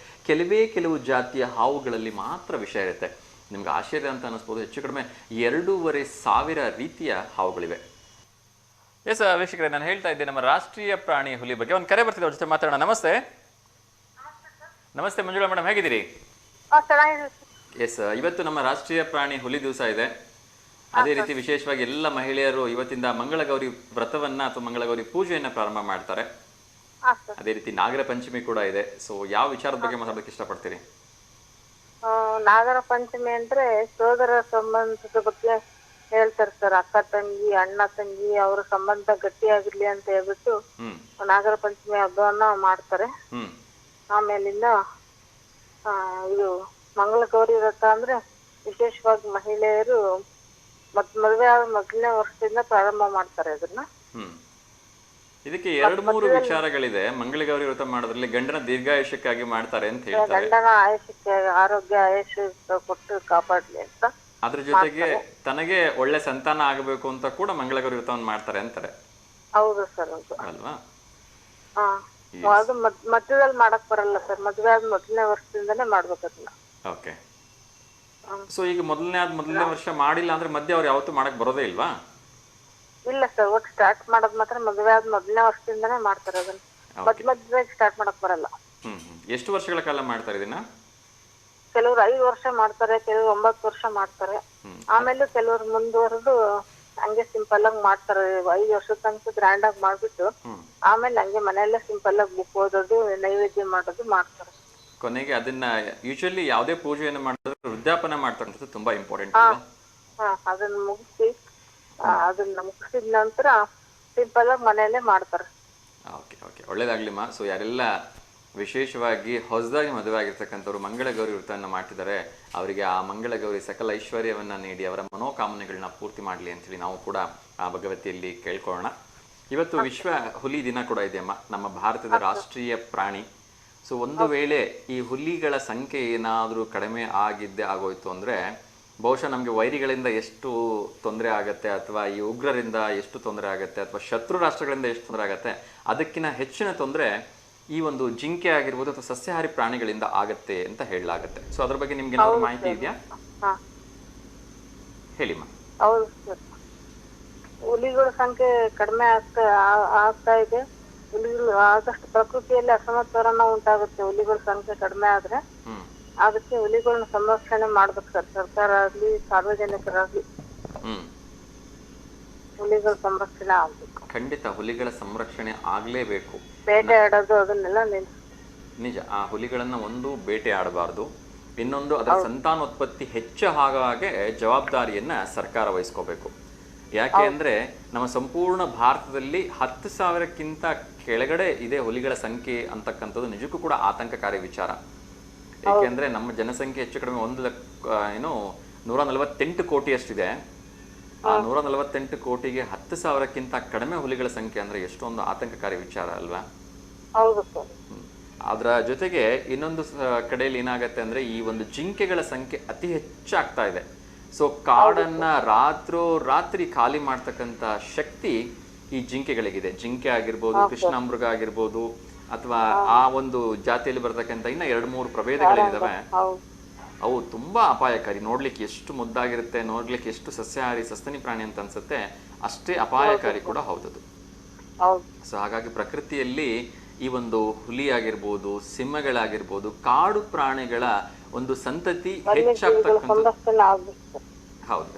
ಕೆಲವು ಜಾತಿಯ ಹಾವುಗಳಲ್ಲಿ ಮಾತ್ರ ವಿಷ ಇರುತ್ತೆ. ನಿಮ್ಗೆ ಆಶ್ಚರ್ಯ ಅಂತ ಅನ್ನಿಸ್ಬೋದು, ಹೆಚ್ಚು ಕಡಿಮೆ 2,500 ರೀತಿಯ ಹಾವುಗಳಿವೆ. ಎಸ್ ವೀಕ್ಷಕರೇ, ನಾನು ಹೇಳ್ತಾ ಇದ್ದೆ ನಮ್ಮ ರಾಷ್ಟ್ರೀಯ ಪ್ರಾಣಿ ಹುಲಿ ಬಗ್ಗೆ. ಒಂದು ಕರೆ ಬರ್ತಿದೆ, ಅವ್ರ ಜೊತೆ ಮಾತಾಡೋಣ. ನಮಸ್ತೆ. ನಮಸ್ತೆ ಮಂಜುಳಾ ಮೇಡಮ್, ಹೇಗಿದ್ದೀರಿ? ಎಸ್, ಇವತ್ತು ನಮ್ಮ ರಾಷ್ಟ್ರೀಯ ಪ್ರಾಣಿ ಹುಲಿ ದಿವಸ ಇದೆ. ಅದೇ ರೀತಿ ವಿಶೇಷವಾಗಿ ಎಲ್ಲ ಮಹಿಳೆಯರು ಇವತ್ತಿಂದ ಮಂಗಳಗೌರಿ ವ್ರತವನ್ನ ಅಥವಾ ಮಂಗಳಗೌರಿ ಪೂಜೆಯನ್ನ ಪ್ರಾರಂಭ ಮಾಡ್ತಾರೆ. ಅದೇ ರೀತಿ ನಾಗರ ಪಂಚಮಿ ಕೂಡ ಇದೆ. ಸೊ ಯಾವ ವಿಚಾರದ ಬಗ್ಗೆ ಮಾತಾಡೋಕೆ ಇಷ್ಟಪಡ್ತೀರಿ? ನಾಗರ ಪಂಚಮಿ ಅಂದ್ರೆ ಸೋದರ ಸಂಬಂಧದ ಬಗ್ಗೆ ಹೇಳ್ತಾರೆ ಸರ್. ಅಕ್ಕ ತಂಗಿ, ಅಣ್ಣ ತಂಗಿ ಅವರ ಸಂಬಂಧ ಗಟ್ಟಿಯಾಗಿರ್ಲಿ ಅಂತ ಹೇಳ್ಬಿಟ್ಟು ನಾಗರ ಪಂಚಮಿ ಹಬ್ಬವನ್ನ ಮಾಡ್ತಾರೆ. ಆಮೇಲಿಂದ ಇದು ಮಂಗಳಗೌರಿ ವ್ರತ ಅಂದ್ರೆ ವಿಶೇಷವಾಗಿ ಮಹಿಳೆಯರು ಮದುವೆ ಆದ ಮೊದಲನೇ ವರ್ಷದಿಂದ ಪ್ರಾರಂಭ ಮಾಡ್ತಾರೆ ಅದನ್ನ. ಇದಕ್ಕೆ 2-3 ವಿಚಾರಗಳಿದೆ. ಮಂಗಳಗೌರಿ ವ್ರತ ಮಾಡೋದ್ರಲ್ಲಿ ಗಂಡನ ದೀರ್ಘಾಯುಷ್ಯಕ್ಕಾಗಿ ಮಾಡ್ತಾರೆ ಅಂತ ಹೇಳ್ತಾರೆ. ಗಂಡನ ಆಯುಷ್ಯಕ್ಕೆ ಆರೋಗ್ಯ ಆಯುಷ್ಯ ಕೊಟ್ಟು ಕಾಪಾಡ್ಲಿ ಅಂತ. ಅದ್ರ ಜೊತೆಗೆ ತನಗೆ ಒಳ್ಳೆ ಸಂತಾನ ಆಗಬೇಕು ಅಂತ ಕೂಡ ಮಂಗಳಗೌರಿ ವ್ರತವನ್ನು ಮಾಡ್ತಾರೆ ಅಂತಾರೆ. ಹೌದು ಸರ್, ಹೌದು ಅಲ್ವಾ? ಅದು ಮಧ್ಯದಲ್ಲಿ ಮಾಡಕ್ ಬರಲ್ಲ ಸರ್, ಮದ್ವೆ ಆದ ಮೊದಲನೇ ವರ್ಷದಿಂದನೇ ಮಾಡ್ಬೇಕು ಅದನ್ನ. ಓಕೆ. ಸೊ ಈಗ ಮೊದಲನೇ ವರ್ಷ ಮಾಡಿಲ್ಲ ಅಂದ್ರೆ ಮಧ್ಯೆ ಅವ್ರು ಯಾವತ್ತೂ ಮಾಡಕ್ ಬರೋದೇ ಇಲ್ವಾ? ಇಲ್ಲ ಸರ್, ಒಟ್ಟು ಸ್ಟಾರ್ಟ್ ಮಾಡೋದ್ ಮಾತ್ರ ಮದ್ವೆ ಆದ ಮೊದಲನೇ ವರ್ಷದಿಂದನೇ ಮಾಡ್ತಾರೆ ಅದನ್ನ. ಮಧ್ಯದಾಗ ಸ್ಟಾರ್ಟ್ ಮಾಡಕ್ ಬರಲ್ಲ. ಎಷ್ಟು ವರ್ಷಗಳ ಕಾಲ ಮಾಡ್ತಾರೆ ಇದನ್ನ? ಕೆಲವ್ರು 5 ವರ್ಷ ಮಾಡ್ತಾರೆ, ಕೆಲವ್ರು 9 ವರ್ಷ ಮಾಡ್ತಾರೆ. ಆಮೇಲೆ ಕೆಲವ್ರು ಮುಂದುವರೆದು ಹಂಗೆ ಸಿಂಪಲ್ ಆಗಿ ಮಾಡ್ತಾರೆ. 5 ವರ್ಷದ ತನಕ ಗ್ರ್ಯಾಂಡ್ ಆಗಿ ಮಾಡ್ಬಿಟ್ಟು ಆಮೇಲೆ ಹಂಗೆ ಮನೆಯಲ್ಲೇ ಸಿಂಪಲ್ ಆಗಿ ಬುಕ್ ಓದೋದು, ನೈವೇದ್ಯ ಮಾಡೋದು ಮಾಡ್ತಾರೆ. ಕೊನೆಗೆ ಅದನ್ನ ಯೂಶುವಲಿ ಯಾವುದೇ ಪೂಜೆಯನ್ನು ಮಾಡಿದ್ರೆ ವೃದ್ಧಾಪನ ಮಾಡ್ತಕ್ಕಂಥದ್ದು ತುಂಬಾ ಇಂಪಾರ್ಟೆಂಟ್. ಅದನ್ನ ಮುಗಿಸಿದ ನಂತರ ಸಿಂಪಲ್ ಆಗಿ ಮನೆಯಲ್ಲೇ ಮಾಡ್ತಾರೆ. Okay okay, ಒಳ್ಳೇದಾಗ್ಲಿಮ್ಮ. ಸೊ ಯಾರೆಲ್ಲ ವಿಶೇಷವಾಗಿ ಹೊಸದಾಗಿ ಮದುವೆ ಆಗಿರ್ತಕ್ಕಂಥವ್ರು ಮಂಗಳ ಗೌರಿ ವ್ರತವನ್ನು ಮಾಡ್ತಿದ್ದಾರೆ, ಅವರಿಗೆ ಆ ಮಂಗಳ ಗೌರಿ ಸಕಲ ಐಶ್ವರ್ಯವನ್ನ ನೀಡಿ ಅವರ ಮನೋಕಾಮನೆಗಳನ್ನ ಪೂರ್ತಿ ಮಾಡಲಿ ಅಂತೇಳಿ ನಾವು ಕೂಡ ಆ ಭಗವತಿಯಲ್ಲಿ ಕೇಳ್ಕೊಳ್ಳೋಣ. ಇವತ್ತು ವಿಶ್ವ ಹುಲಿ ದಿನ ಕೂಡ ಇದೆಯಮ್ಮ, ನಮ್ಮ ಭಾರತದ ರಾಷ್ಟ್ರೀಯ ಪ್ರಾಣಿ. ಸೊ ಒಂದು ವೇಳೆ ಈ ಹುಲಿಗಳ ಸಂಖ್ಯೆ ಏನಾದರೂ ಕಡಿಮೆ ಆಗೋಯ್ತು ಅಂದರೆ ಬಹುಶಃ ನಮಗೆ ವೈರಿಗಳಿಂದ ಎಷ್ಟು ತೊಂದರೆ ಆಗುತ್ತೆ, ಅಥವಾ ಈ ಉಗ್ರರಿಂದ ಎಷ್ಟು ತೊಂದರೆ ಆಗುತ್ತೆ, ಅಥವಾ ಶತ್ರು ರಾಷ್ಟ್ರಗಳಿಂದ ಎಷ್ಟು ತೊಂದರೆ ಆಗುತ್ತೆ, ಅದಕ್ಕಿಂತ ಹೆಚ್ಚಿನ ತೊಂದರೆ ಈ ಒಂದು ಜಿಂಕೆ ಆಗಿರ್ಬೋದು ಅಥವಾ ಸಸ್ಯಾಹಾರಿ ಪ್ರಾಣಿಗಳಿಂದ ಆಗತ್ತೆ ಅಂತ ಹೇಳಲಾಗತ್ತೆ. ಸೊ ಅದ್ರ ಬಗ್ಗೆ ನಿಮ್ಗೆ ಏನಾದ್ರು ಮಾಹಿತಿ ಇದೆಯಾ? ಹೇಳಿಮ್ಮ. ಹೌದು ಸರ್, ಹುಲಿಗಳ ಸಂಖ್ಯೆ ಕಡಿಮೆ ಆಗ್ತಾ ಇದೆ. ಹುಲಿಗಳು ಆದಷ್ಟು ಪ್ರಕೃತಿಯಲ್ಲಿ ಅಸಮತೋಲನ ಉಂಟಾಗುತ್ತೆ ಹುಲಿಗಳ ಸಂಖ್ಯೆ ಕಡಿಮೆ ಆದ್ರೆ. ಅದಕ್ಕೆ ಹುಲಿಗಳನ್ನ ಸಂರಕ್ಷಣೆ ಮಾಡ್ಬೇಕು ಸರ್, ಸರ್ಕಾರ ಆಗ್ಲಿ ಸಾರ್ವಜನಿಕರಾಗ್ಲಿ ಹುಲಿಗಳ ಸಂರಕ್ಷಣೆ ಆಗ್ಬೇಕು. ಖಂಡಿತ ಹುಲಿಗಳ ಸಂರಕ್ಷಣೆ ಆಗ್ಲೇಬೇಕು. ಬೇಟೆ ಆಡೋದು ಅದನ್ನೆಲ್ಲ ನಿಜ. ಆ ಹುಲಿಗಳನ್ನ ಒಂದು ಬೇಟೆ ಆಡಬಾರ್ದು, ಇನ್ನೊಂದು ಅದರ ಸಂತಾನೋತ್ಪತ್ತಿ ಹೆಚ್ಚು ಹಾಗೆ ಜವಾಬ್ದಾರಿಯನ್ನ ಸರ್ಕಾರ ವಹಿಸ್ಕೋಬೇಕು. ಯಾಕೆ ಅಂದ್ರೆ ನಮ್ಮ ಸಂಪೂರ್ಣ ಭಾರತದಲ್ಲಿ 10,000ಕ್ಕಿಂತ ಕೆಳಗಡೆ ಇದೆ ಹುಲಿಗಳ ಸಂಖ್ಯೆ ಅಂತಕ್ಕಂಥದ್ದು ನಿಜಕ್ಕೂ ಕೂಡ ಆತಂಕಕಾರಿ ವಿಚಾರ. ಏಕೆಂದ್ರೆ ನಮ್ಮ ಜನಸಂಖ್ಯೆ ಹೆಚ್ಚು ಕಡಿಮೆ 148 ಕೋಟಿಯಷ್ಟಿದೆ. ಆ 148 ಕೋಟಿಗೆ 10,000ಕ್ಕಿಂತ ಕಡಿಮೆ ಹುಲಿಗಳ ಸಂಖ್ಯೆ ಅಂದ್ರೆ ಎಷ್ಟೊಂದು ಆತಂಕಕಾರಿ ವಿಚಾರ ಅಲ್ವಾ? ಅದರ ಜೊತೆಗೆ ಇನ್ನೊಂದು ಕಡೆಯಲ್ಲಿ ಏನಾಗತ್ತೆ ಅಂದ್ರೆ ಈ ಒಂದು ಜಿಂಕೆಗಳ ಸಂಖ್ಯೆ ಅತಿ ಹೆಚ್ಚಾಗ್ತಾ ಇದೆ. ಸೊ ಕಾಡನ್ನ ರಾತ್ರಿ ಖಾಲಿ ಮಾಡ್ತಕ್ಕಂಥ ಶಕ್ತಿ ಈ ಜಿಂಕೆಗಳಿಗಿದೆ. ಜಿಂಕೆ ಆಗಿರ್ಬೋದು, ಕೃಷ್ಣಮೃಗ ಆಗಿರ್ಬೋದು, ಅಥವಾ ಆ ಒಂದು ಜಾತಿಯಲ್ಲಿ ಬರ್ತಕ್ಕಂಥ ಇನ್ನ 2-3 ಪ್ರಭೇದಗಳಿದಾವೆ. ಅವು ತುಂಬಾ ಅಪಾಯಕಾರಿ. ನೋಡ್ಲಿಕ್ಕೆ ಎಷ್ಟು ಮುದ್ದಾಗಿರುತ್ತೆ, ನೋಡ್ಲಿಕ್ಕೆ ಎಷ್ಟು ಸಸ್ತನಿ ಪ್ರಾಣಿ ಅಂತ ಅನ್ಸುತ್ತೆ, ಅಷ್ಟೇ ಅಪಾಯಕಾರಿ ಕೂಡ ಹೌದದು. ಸೊ ಹಾಗಾಗಿ ಪ್ರಕೃತಿಯಲ್ಲಿ ಈ ಒಂದು ಹುಲಿ ಆಗಿರ್ಬೋದು, ಸಿಂಹಗಳಾಗಿರ್ಬೋದು, ಕಾಡು ಪ್ರಾಣಿಗಳ ಒಂದು ಸಂತತಿ ಹೆಚ್ಚಾಗ್ತಕ್ಕಂಥದ್ದು, ಹೌದು,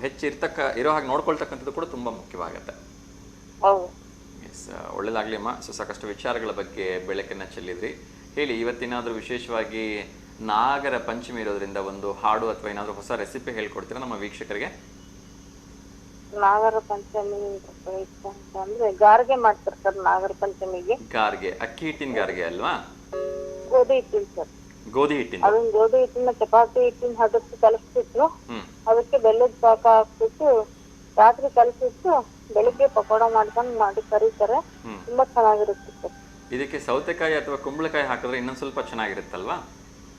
ಇರೋ ಹಾಗೆ ನೋಡ್ಕೊಳ್ತಕ್ಕಂಥದ್ದು ಕೂಡ ತುಂಬಾ ಮುಖ್ಯವಾಗತ್ತೆ. ಎಸ್, ಒಳ್ಳೇದಾಗ್ಲಿ ಅಮ್ಮ. ಸೊ ಸಾಕಷ್ಟು ವಿಚಾರಗಳ ಬಗ್ಗೆ ಬೆಳಕನ್ನ ಚೆಲ್ಲಿದ್ರಿ. ಹೇಳಿ, ಇವತ್ತೇನಾದ್ರೂ ವಿಶೇಷವಾಗಿ ನಾಗರ ಪಂಚಮಿ ಇರೋದ್ರಿಂದ ಒಂದು ಹಾಡು ಅಥವಾ ಏನಾದ್ರೂ ಹೊಸ ರೆಸಿಪಿ ಹೇಳ್ಕೊಡ್ತೀರಾ ನಮ್ಮ ವೀಕ್ಷಕರಿಗೆ? ನಾಗರ ಪಂಚಮಿ ಅಂದ್ರೆ ಗಾರ್ಗೆ ಮಾಡ್ತಾರೆ ಸರ್. ನಾಗರ ಪಂಚಮಿಗೆ ಗಾರ್ಗೆ, ಅಕ್ಕಿ ಹಿಟ್ಟಿನ ಗಾರ್ಗೆ ಅಲ್ವಾ? ಗೋಧಿ ಹಿಟ್ಟಿನ ಸರ್. ಗೋಧಿ ಹಿಟ್ಟಿನ, ಅದನ್ನ ಗೋಧಿ ಹಿಟ್ಟಿನ ಚಪಾತಿ ಹಿಟ್ಟಿನ ಹದಕ್ಕೆ ಕಲಸ್ಬಿಟ್ಟು ಅದಕ್ಕೆ ಬೆಲ್ಲದ ಪಾಕ ಹಾಕ್ಬಿಟ್ಟು ರಾತ್ರಿ ಕಲಸಿಟ್ಟು ಬೆಳಿಗ್ಗೆ ಪಕೋಡ ಮಾಡಿ ಕರೀತಾರೆ. ತುಂಬಾ ಚೆನ್ನಾಗಿರುತ್ತೆ ಸರ್. ಇದಕ್ಕೆ ಸೌತೆಕಾಯಿ ಅಥವಾ ಕುಂಬಳಕಾಯಿ ಹಾಕಿದ್ರೆ ಇನ್ನೊಂದ್ ಸ್ವಲ್ಪ ಚೆನ್ನಾಗಿರುತ್ತಲ್ವಾ?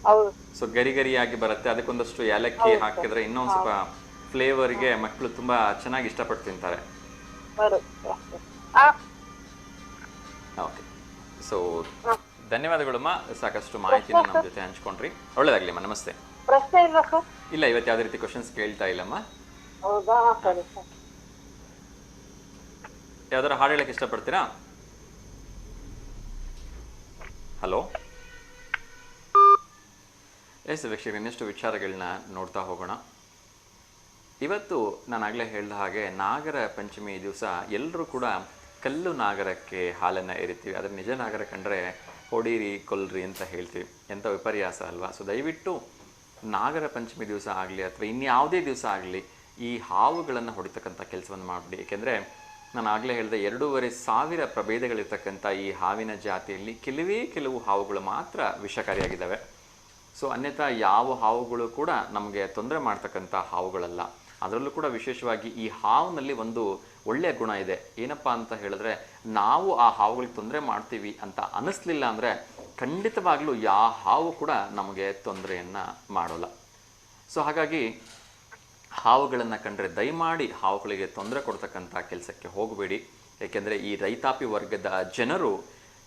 ಹೌದು. ಸೊ ಗರಿ ಬರುತ್ತೆ. ಅದಕ್ಕೊಂದಷ್ಟು ಏಲಕ್ಕಿ ಹಾಕಿದ್ರೆ ಇನ್ನೊಂದ್ ಸ್ವಲ್ಪ ಫ್ಲೇವರ್ಗೆ ಮಕ್ಕಳು ತುಂಬಾ ಚೆನ್ನಾಗಿ ಇಷ್ಟಪಟ್ಟು ತಿಂತಾರೆ. ಓಕೆ, ಸೊ ಧನ್ಯವಾದಗಳಮ್ಮ, ಸಾಕಷ್ಟು ಮಾಹಿತಿನ ನಮ್ಮ ಜೊತೆ ಹಂಚ್ಕೊಂಡ್ರಿ. ಒಳ್ಳೇದಾಗ್ಲಿಮ್ಮ, ನಮಸ್ತೆ. ಪ್ರಶ್ನೆ ಇಲ್ಲ ಸರ್? ಇಲ್ಲ, ಇವತ್ತು ಯಾವ್ದೇ ರೀತಿ ಕ್ವಶನ್ಸ್ ಕೇಳ್ತಾ ಇಲ್ಲಮ್ಮ. ಹೌದಾ? ಸರಿ ಸರ್. ಯಾವ್ದಾರ ಹಾಡು ಹೇಳಕ್ ಇಷ್ಟಪಡ್ತೀರಾ? ಹಲೋ. ಎಸ್ ವೀಕ್ಷಕರು, ಇನ್ನಷ್ಟು ವಿಚಾರಗಳನ್ನ ನೋಡ್ತಾ ಹೋಗೋಣ. ಇವತ್ತು ನಾನು ಆಗಲೇ ಹೇಳಿದ ಹಾಗೆ ನಾಗರ ಪಂಚಮಿ ದಿವಸ ಎಲ್ಲರೂ ಕೂಡ ಕಲ್ಲು ನಾಗರಕ್ಕೆ ಹಾಲನ್ನು ಎರಿತೀವಿ. ಅದರ ನಿಜ ನಾಗರ ಕಂಡ್ರೆ ಹೊಡೀರಿ ಕೊಲ್ರಿ ಅಂತ ಹೇಳ್ತೀವಿ. ಎಂಥ ವಿಪರ್ಯಾಸ ಅಲ್ವಾ? ಸೊ ದಯವಿಟ್ಟು ನಾಗರ ಪಂಚಮಿ ದಿವಸ ಆಗಲಿ ಅಥವಾ ಇನ್ಯಾವುದೇ ದಿವಸ ಆಗಲಿ ಈ ಹಾವುಗಳನ್ನು ಹೊಡಿತಕ್ಕಂಥ ಕೆಲಸವನ್ನು ಮಾಡಿಬಿಡಿ. ಏಕೆಂದರೆ ನಾನು ಆಗಲೇ ಹೇಳಿದೆ, 2,500 ಪ್ರಭೇದಗಳಿರ್ತಕ್ಕಂಥ ಈ ಹಾವಿನ ಜಾತಿಯಲ್ಲಿ ಕೆಲವು ಹಾವುಗಳು ಮಾತ್ರ ವಿಷಕಾರಿಯಾಗಿದ್ದಾವೆ. ಸೊ ಅನ್ಯಥಾ ಯಾವ ಹಾವುಗಳು ಕೂಡ ನಮಗೆ ತೊಂದರೆ ಮಾಡ್ತಕ್ಕಂಥ ಹಾವುಗಳಲ್ಲ. ಅದರಲ್ಲೂ ಕೂಡ ವಿಶೇಷವಾಗಿ ಈ ಹಾವಿನಲ್ಲಿ ಒಂದು ಒಳ್ಳೆಯ ಗುಣ ಇದೆ. ಏನಪ್ಪ ಅಂತ ಹೇಳಿದ್ರೆ, ನಾವು ಆ ಹಾವುಗಳಿಗೆ ತೊಂದರೆ ಮಾಡ್ತೀವಿ ಅಂತ ಅನ್ನಿಸ್ಲಿಲ್ಲ ಅಂದರೆ ಖಂಡಿತವಾಗ್ಲೂ ಯಾವ ಹಾವು ಕೂಡ ನಮಗೆ ತೊಂದರೆಯನ್ನು ಮಾಡೋಲ್ಲ. ಸೊ ಹಾಗಾಗಿ ಹಾವುಗಳನ್ನು ಕಂಡ್ರೆ ದಯಮಾಡಿ ಹಾವುಗಳಿಗೆ ತೊಂದರೆ ಕೊಡ್ತಕ್ಕಂಥ ಕೆಲಸಕ್ಕೆ ಹೋಗಬೇಡಿ. ಏಕೆಂದರೆ ಈ ರೈತಾಪಿ ವರ್ಗದ ಜನರು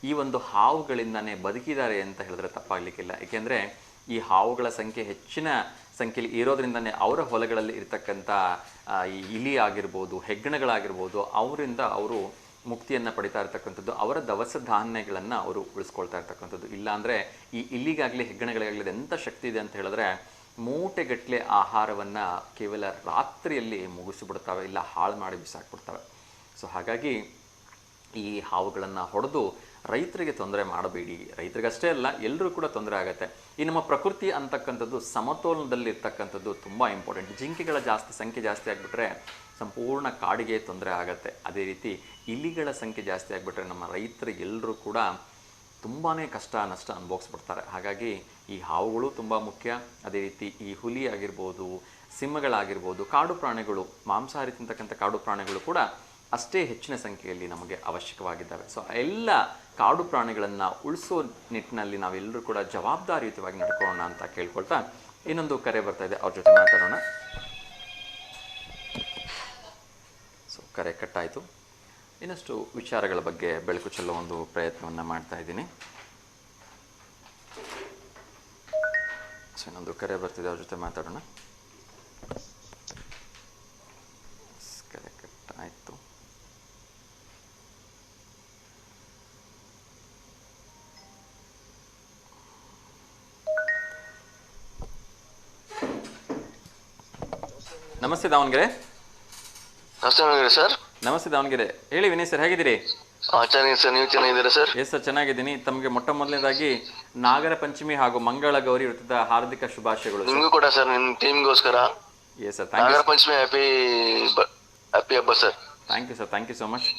ಈ ಒಂದು ಹಾವುಗಳಿಂದಾನೇ ಬದುಕಿದ್ದಾರೆ ಅಂತ ಹೇಳಿದ್ರೆ ತಪ್ಪಾಗಲಿಕ್ಕಿಲ್ಲ. ಏಕೆಂದರೆ ಈ ಹಾವುಗಳ ಸಂಖ್ಯೆ ಹೆಚ್ಚಿನ ಸಂಖ್ಯೆಯಲ್ಲಿ ಇರೋದ್ರಿಂದನೇ ಅವರ ಹೊಲಗಳಲ್ಲಿ ಇರ್ತಕ್ಕಂಥ ಈ ಇಲಿ ಆಗಿರ್ಬೋದು, ಹೆಗ್ಗಣಗಳಾಗಿರ್ಬೋದು, ಅವರಿಂದ ಅವರು ಮುಕ್ತಿಯನ್ನು ಪಡಿತಾ ಇರ್ತಕ್ಕಂಥದ್ದು, ಅವರ ದವಸ ಧಾನ್ಯಗಳನ್ನು ಅವರು ಉಳಿಸ್ಕೊಳ್ತಾ ಇರ್ತಕ್ಕಂಥದ್ದು. ಇಲ್ಲಾಂದರೆ ಈ ಇಲ್ಲಿಗಾಗಲಿ ಹೆಗ್ಗಣಗಳಿಗಾಗಲಿ ಎಂಥ ಶಕ್ತಿ ಇದೆ ಅಂತ ಹೇಳಿದ್ರೆ ಮೂಟೆಗಟ್ಟಲೆ ಆಹಾರವನ್ನು ಕೇವಲ ರಾತ್ರಿಯಲ್ಲಿ ಮುಗಿಸಿಬಿಡ್ತವೆ, ಇಲ್ಲ ಹಾಳು ಮಾಡಿ ಬಿಸಾಕ್ಬಿಡ್ತವೆ. ಸೊ ಹಾಗಾಗಿ ಈ ಹಾವುಗಳನ್ನು ಹೊಡೆದು ರೈತರಿಗೆ ತೊಂದರೆ ಮಾಡಬೇಡಿ. ರೈತರಿಗಷ್ಟೇ ಅಲ್ಲ, ಎಲ್ಲರೂ ಕೂಡ ತೊಂದರೆ ಆಗುತ್ತೆ. ಈ ನಮ್ಮ ಪ್ರಕೃತಿ ಅಂತಕ್ಕಂಥದ್ದು ಸಮತೋಲನದಲ್ಲಿರ್ತಕ್ಕಂಥದ್ದು ತುಂಬ ಇಂಪಾರ್ಟೆಂಟ್. ಜಿಂಕೆಗಳ ಸಂಖ್ಯೆ ಜಾಸ್ತಿ ಆಗಿಬಿಟ್ರೆ ಸಂಪೂರ್ಣ ಕಾಡಿಗೆ ತೊಂದರೆ ಆಗುತ್ತೆ. ಅದೇ ರೀತಿ ಇಲಿಗಳ ಸಂಖ್ಯೆ ಜಾಸ್ತಿ ಆಗಿಬಿಟ್ರೆ ನಮ್ಮ ರೈತರಿಗೆ ಎಲ್ಲರೂ ಕೂಡ ತುಂಬಾ ಕಷ್ಟ ನಷ್ಟ ಅನುಭವಿಸ್ಬಿಡ್ತಾರೆ. ಹಾಗಾಗಿ ಈ ಹಾವುಗಳು ತುಂಬ ಮುಖ್ಯ. ಅದೇ ರೀತಿ ಈ ಹುಲಿ ಆಗಿರ್ಬೋದು, ಸಿಂಹಗಳಾಗಿರ್ಬೋದು, ಕಾಡು ಪ್ರಾಣಿಗಳು, ಮಾಂಸಾಹಾರಿ ತಿಂತಕ್ಕಂಥ ಕಾಡು ಪ್ರಾಣಿಗಳು ಕೂಡ ಅಷ್ಟೇ ಹೆಚ್ಚಿನ ಸಂಖ್ಯೆಯಲ್ಲಿ ನಮಗೆ ಅವಶ್ಯಕವಾಗಿದ್ದಾವೆ. ಸೊ ಎಲ್ಲ ಕಾಡು ಪ್ರಾಣಿಗಳನ್ನು ಉಳಿಸೋ ನಿಟ್ಟಿನಲ್ಲಿ ನಾವೆಲ್ಲರೂ ಕೂಡ ಜವಾಬ್ದಾರಿಯುತವಾಗಿ ನಡ್ಕೊಳ್ಳೋಣ ಅಂತ ಕೇಳ್ಕೊಳ್ತಾ ಇನ್ನೊಂದು ಕರೆ ಬರ್ತಾ ಇದೆ, ಅವ್ರ ಜೊತೆ ಮಾತಾಡೋಣ. ಸೊ ಕರೆ ಕಟ್ಟಾಯಿತು. ಇನ್ನಷ್ಟು ವಿಚಾರಗಳ ಬಗ್ಗೆ ಬೆಳಕು ಚೆಲ್ಲೋ ಒಂದು ಪ್ರಯತ್ನವನ್ನು ಮಾಡ್ತಾ ಇದ್ದೀನಿ. ಸೊ ಇನ್ನೊಂದು ಕರೆ ಬರ್ತಿದೆ, ಅವ್ರ ಜೊತೆ ಮಾತಾಡೋಣ. ಕರೆ ಕಟ್ಟಾಯಿತು. ನಮಸ್ತೆ ದಾವಣಗೆರೆ. ನಮಸ್ತೆ ಸರ್. ನಮಸ್ತೆ ದಾವಣಗೆರೆ. ಹೇಳಿ ವಿನಯ್ ಸರ್, ಹೇಗಿದ್ದೀರಿ? ಚೆನ್ನಾಗಿ ಸರ್, ನೀವು ಚೆನ್ನಾಗಿದ್ದೀರಾ ಸರ್? ಎಸ್ ಸರ್, ಚೆನ್ನಾಗಿದ್ದೀನಿ. ತಮಗೆ ಮೊಟ್ಟ ಮೊದಲನೇದಾಗಿ ನಾಗರ ಪಂಚಮಿ ಹಾಗೂ ಮಂಗಳ ಗೌರಿ ವೃತ್ತದ ಹಾರ್ದಿಕ ಶುಭಾಶಯಗಳು. ನಿಮಗೂ ಕೂಡ ಸರ್, ನಿಮ್ಮ ಟೀಮ್ಗೋಸ್ಕರ. Yes sir, Nagara Panchami happy ಹಬ್ಬ sir. Thank you sir, thank you so much.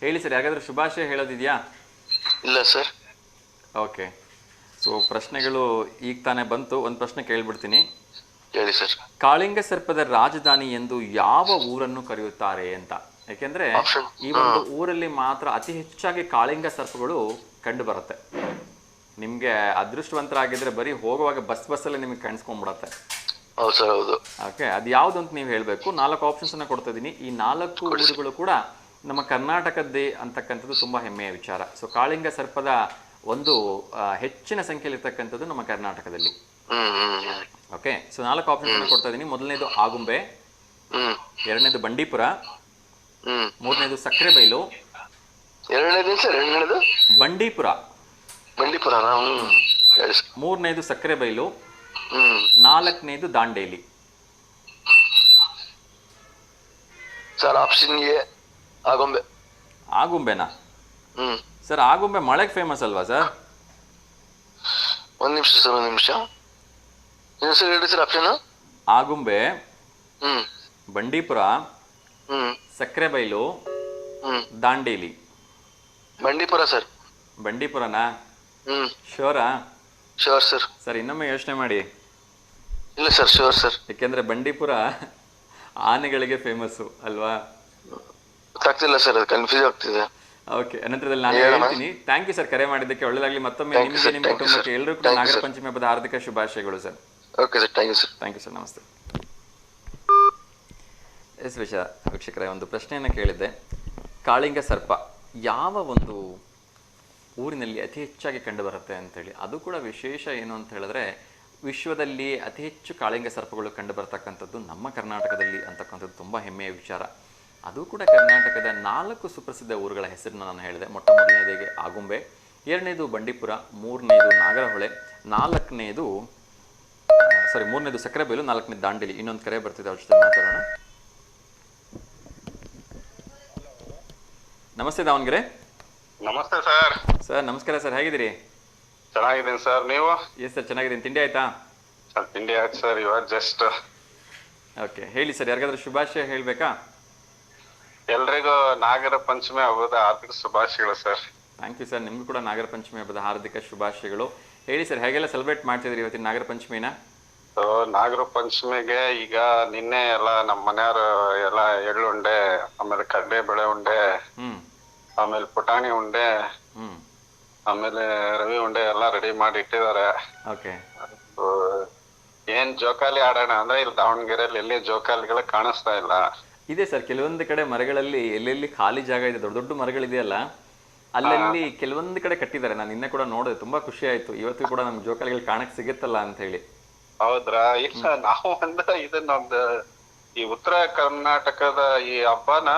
ಹೇಳಿ ಸರ್, ಯಾರಾದರೂ ಶುಭಾಶಯ ಹೇಳೋದಿದೆಯಾ? ಇಲ್ಲ ಸರ್. ಓಕೆ, ಸೊ ಪ್ರಶ್ನೆಗಳು ಈಗ ತಾನೇ ಬಂತು. ಒಂದು ಪ್ರಶ್ನೆ ಕೇಳ್ಬಿಡ್ತೀನಿ. ಹೇಳಿ ಸರ್. ಕಾಳಿಂಗ ಸರ್ಪದ ರಾಜಧಾನಿ ಎಂದು ಯಾವ ಊರನ್ನು ಕರೆಯುತ್ತಾರೆ ಅಂತ. ಯಾಕೆಂದ್ರೆ ಈ ಒಂದು ಊರಲ್ಲಿ ಮಾತ್ರ ಅತಿ ಹೆಚ್ಚಾಗಿ ಕಾಳಿಂಗ ಸರ್ಪಗಳು ಕಂಡು ಬರುತ್ತೆ. ನಿಮ್ಗೆ ಅದೃಷ್ಟವಂತರಾಗಿದ್ರೆ ಬರೀ ಹೋಗುವಾಗ ಬಸ್ಸಲ್ಲಿ ನಿಮಗೆ ಕಾಣಿಸ್ಕೊಂಡ್ಬಿಡತ್ತೆ. ಹೌದು ಸರ್, ಹೌದು. ಓಕೆ, ಅದು ಯಾವ್ದು ಅಂತ ನೀವು ಹೇಳಬೇಕು. 4 ಆಪ್ಷನ್ಸ್ ಅನ್ನ ಕೊಡ್ತಾ ಇದ್ದೀನಿ. ಈ 4 ಊರುಗಳು ಕೂಡ ನಮ್ಮ ಕರ್ನಾಟಕದ್ದೇ ಅಂತಕ್ಕಂಥದ್ದು ತುಂಬಾ ಹೆಮ್ಮೆಯ ವಿಚಾರ. ಸೊ ಕಾಳಿಂಗ ಸರ್ಪದ ಒಂದು ಹೆಚ್ಚಿನ ಸಂಖ್ಯೆಯಲ್ಲಿ ಇರ್ತಕ್ಕಂಥದ್ದು ನಮ್ಮ ಕರ್ನಾಟಕದಲ್ಲಿ. ಓಕೆ, ಸೊ 4 ಆಪ್ಷನ್ಸ್ ಅನ್ನ ಕೊಡ್ತಾ ಇದ್ದೀನಿ. ಮೊದಲನೇದು ಆಗುಂಬೆ, ಎರಡನೇದು ಬಂಡೀಪುರ, ಮೂರನೇದು ಸಕ್ಕರೆಬೈಲು, ಎರಡನೇದು ಬಂಡೀಪುರ, ಮೂರನೇದು ಸಕ್ಕರೆಬೈಲು, ನಾಲ್ಕನೇದು Dandeli. Sir option A Agumbe. ಆಗುಂಬೆನಾ ಸರ್? ಆಗುಂಬೆ ಮಳೆಗೆ ಫೇಮಸ್ ಅಲ್ವಾ ಸರ್? ಒಂದ್ ನಿಮಿಷ ಸರ್, ಒಂದ್ ನಿಮಿಷ. ಸರ್ ಹೇಳಿ sir option. Agumbe, Bandipur, Sakrebyle, Dandeli. Bandipur sir. ಬಂಡೀಪುರನಾ? ಶೋರಾ? Sure sir. ಸರ್ ಇನ್ನೊಮ್ಮೆ ಯೋಚನೆ ಮಾಡಿ. ಇಲ್ಲ ಸರ್, ಶೋರ್ ಸರ್. ಯಾಕೆಂದ್ರೆ ಬಂಡೀಪುರ ಆನೆಗಳಿಗೆ ಫೇಮಸ್ಸು ಅಲ್ವಾ? ಗೊತ್ತಾಗ್ತಿಲ್ಲ ಸರ್, ಅದು ಕನ್ಫ್ಯೂಸ್ ಆಗ್ತಿದೆ. ಓಕೆ, ಅನಂತರದಲ್ಲಿ ನಾನು ಹೇಳ್ತೀನಿ. ಥ್ಯಾಂಕ್ ಯು ಸರ್, ಕರೆ ಮಾಡಿದ್ದಕ್ಕೆ ಒಳ್ಳೆದಾಗ್ಲಿ. ಮತ್ತೊಮ್ಮೆ ನಿಮಗೆ, ನಿಮ್ಮ ಕುಟುಂಬಕ್ಕೆ ಎಲ್ಲರೂ ಕೂಡ ನಾಗರ ಪಂಚಮಿ ಹಬ್ಬದ ಹಾರ್ದಿಕ ಶುಭಾಶಯಗಳು sir. Okay sir, thank you sir. Thank you sir, ನಮಸ್ತೆ. ಎಸ್ ವೀಕ್ಷಕರೇ, ಒಂದು ಪ್ರಶ್ನೆಯನ್ನು ಕೇಳಿದ್ದೆ. ಕಾಳಿಂಗ ಸರ್ಪ ಯಾವ ಒಂದು ಊರಿನಲ್ಲಿ ಅತಿ ಹೆಚ್ಚಾಗಿ ಕಂಡು ಬರುತ್ತೆ ಅಂತೇಳಿ. ಅದು ಕೂಡ ವಿಶೇಷ ಏನು ಅಂತ ಹೇಳಿದ್ರೆ, ವಿಶ್ವದಲ್ಲಿ ಅತಿ ಹೆಚ್ಚು ಕಾಳಿಂಗ ಸರ್ಪಗಳು ಕಂಡು ಬರ್ತಕ್ಕಂಥದ್ದು ನಮ್ಮ ಕರ್ನಾಟಕದಲ್ಲಿ ಅಂತಕ್ಕಂಥದ್ದು ತುಂಬ ಹೆಮ್ಮೆಯ ವಿಚಾರ. ಅದು ಕೂಡ ಕರ್ನಾಟಕದ 4 ಸುಪ್ರಸಿದ್ಧ ಊರುಗಳ ಹೆಸರನ್ನು ನಾನು ಹೇಳಿದೆ. ಮೊಟ್ಟ ಮೊದಲನೇದಾಗಿ ಆಗುಂಬೆ, ಎರಡನೇದು ಬಂಡೀಪುರ, ಮೂರನೇದು ನಾಗರಹೊಳೆ, ಮೂರನೇದು ಸಕ್ಕರೆಬೈಲು, 4ನೇದು ದಾಂಡೇಲಿ. ಇನ್ನೊಂದು ಕರೆ ಬರ್ತಿದೆ, ಅವ್ರ ಜೊತೆ ಮಾತಾಡೋಣ. ನಮಸ್ತೆ ದಾವಣಗೆರೆ. ನಮಸ್ತೆ ಸರ್. ಸರ್ ನಮಸ್ಕಾರ ಸರ್, ಹೇಗಿದ್ದೀರಿ? ಚೆನ್ನಾಗಿದ್ದೀನಿ ಸರ್, ನೀವು? ಎಸ್ ಸರ್, ಚೆನ್ನಾಗಿದ್ದೀನಿ. ತಿಂಡಿ ಆಯ್ತಾ? ತಿಂಡಿ ಆಯ್ತು ಸರ್, ಇವಾಗ ಜಸ್ಟ್. ಓಕೆ, ಹೇಳಿ ಸರ್, ಯಾರಿಗಾದ್ರೂ ಶುಭಾಶಯ ಹೇಳಬೇಕಾ? ಎಲ್ರಿಗೂ ನಾಗರ ಪಂಚಮಿ ಹಬ್ಬದ ಹಾರ್ದಿಕ ಶುಭಾಶಯಗಳು ಸರ್. ಥ್ಯಾಂಕ್ ಯು ಸರ್, ನಿಮಗೂ ಕೂಡ ನಾಗರ ಪಂಚಮಿ ಹಬ್ಬದ ಹಾರ್ದಿಕ ಶುಭಾಶಯಗಳು. ಹೇಳಿ ಸರ್, ಹೇಗೆಲ್ಲ ಸೆಲೆಬ್ರೇಟ್ ಮಾಡ್ತಿದ್ರಿ ಇವತ್ತಿನ ನಾಗರ ಪಂಚಮಿನ? ನಾಗರ ಪಂಚಮಿಗೆ ಈಗ ನಿನ್ನೆ ಎಲ್ಲ ನಮ್ಮ ಮನೆಯವರು ಎಲ್ಲ ಎಳ್ಳು ಉಂಡೆ, ಆಮೇಲೆ ಕಡ್ಲೆ ಬೇಳೆ ಉಂಡೆ, ಆಮೇಲೆ ಪುಟಾಣಿ ಉಂಡೆ, ಆಮೇಲೆ ರವಿ ಉಂಡೆ ಎಲ್ಲ ರೆಡಿ ಮಾಡಿ ಇಟ್ಟಿದ್ದಾರೆ. ಓಕೆ, ಏನ್ ಜೋಕಾಲಿ ಆಡೋಣ ಅಂದ್ರೆ ಇಲ್ಲಿ ದಾವಣಗೆರೆಯಲ್ಲಿ ಎಲ್ಲಿ ಜೋಕಾಲಿಗಳು ಕಾಣಿಸ್ತಾ ಇಲ್ಲ. ಇದೆ ಸರ್, ಕೆಲವೊಂದು ಕಡೆ ಮರಗಳಲ್ಲಿ ಎಲ್ಲೆಲ್ಲಿ ಖಾಲಿ ಜಾಗ ಇದೆ, ದೊಡ್ಡ ದೊಡ್ಡ ಮರಗಳಿದೆಯಲ್ಲ, ಅಲ್ಲಲ್ಲಿ ಕೆಲವೊಂದು ಕಡೆ ಕಟ್ಟಿದ್ದಾರೆ. ನಾನು ನಿನ್ನೆ ಕೂಡ ನೋಡಿದೆ, ತುಂಬಾ ಖುಷಿ ಆಯ್ತು. ಇವತ್ತು ಕೂಡ ನಮ್ ಜೋಕಾಲಿಗಳು ಕಾಣಕ್ ಸಿಗುತ್ತಲ್ಲ ಅಂತ ಹೇಳಿ. ಹೌದ್ರಾ? ಇಲ್ಲ, ನಾವು ಇದನ್ನೊಂದು ಈ ಉತ್ತರ ಕರ್ನಾಟಕದ ಈ ಹಬ್ಬನ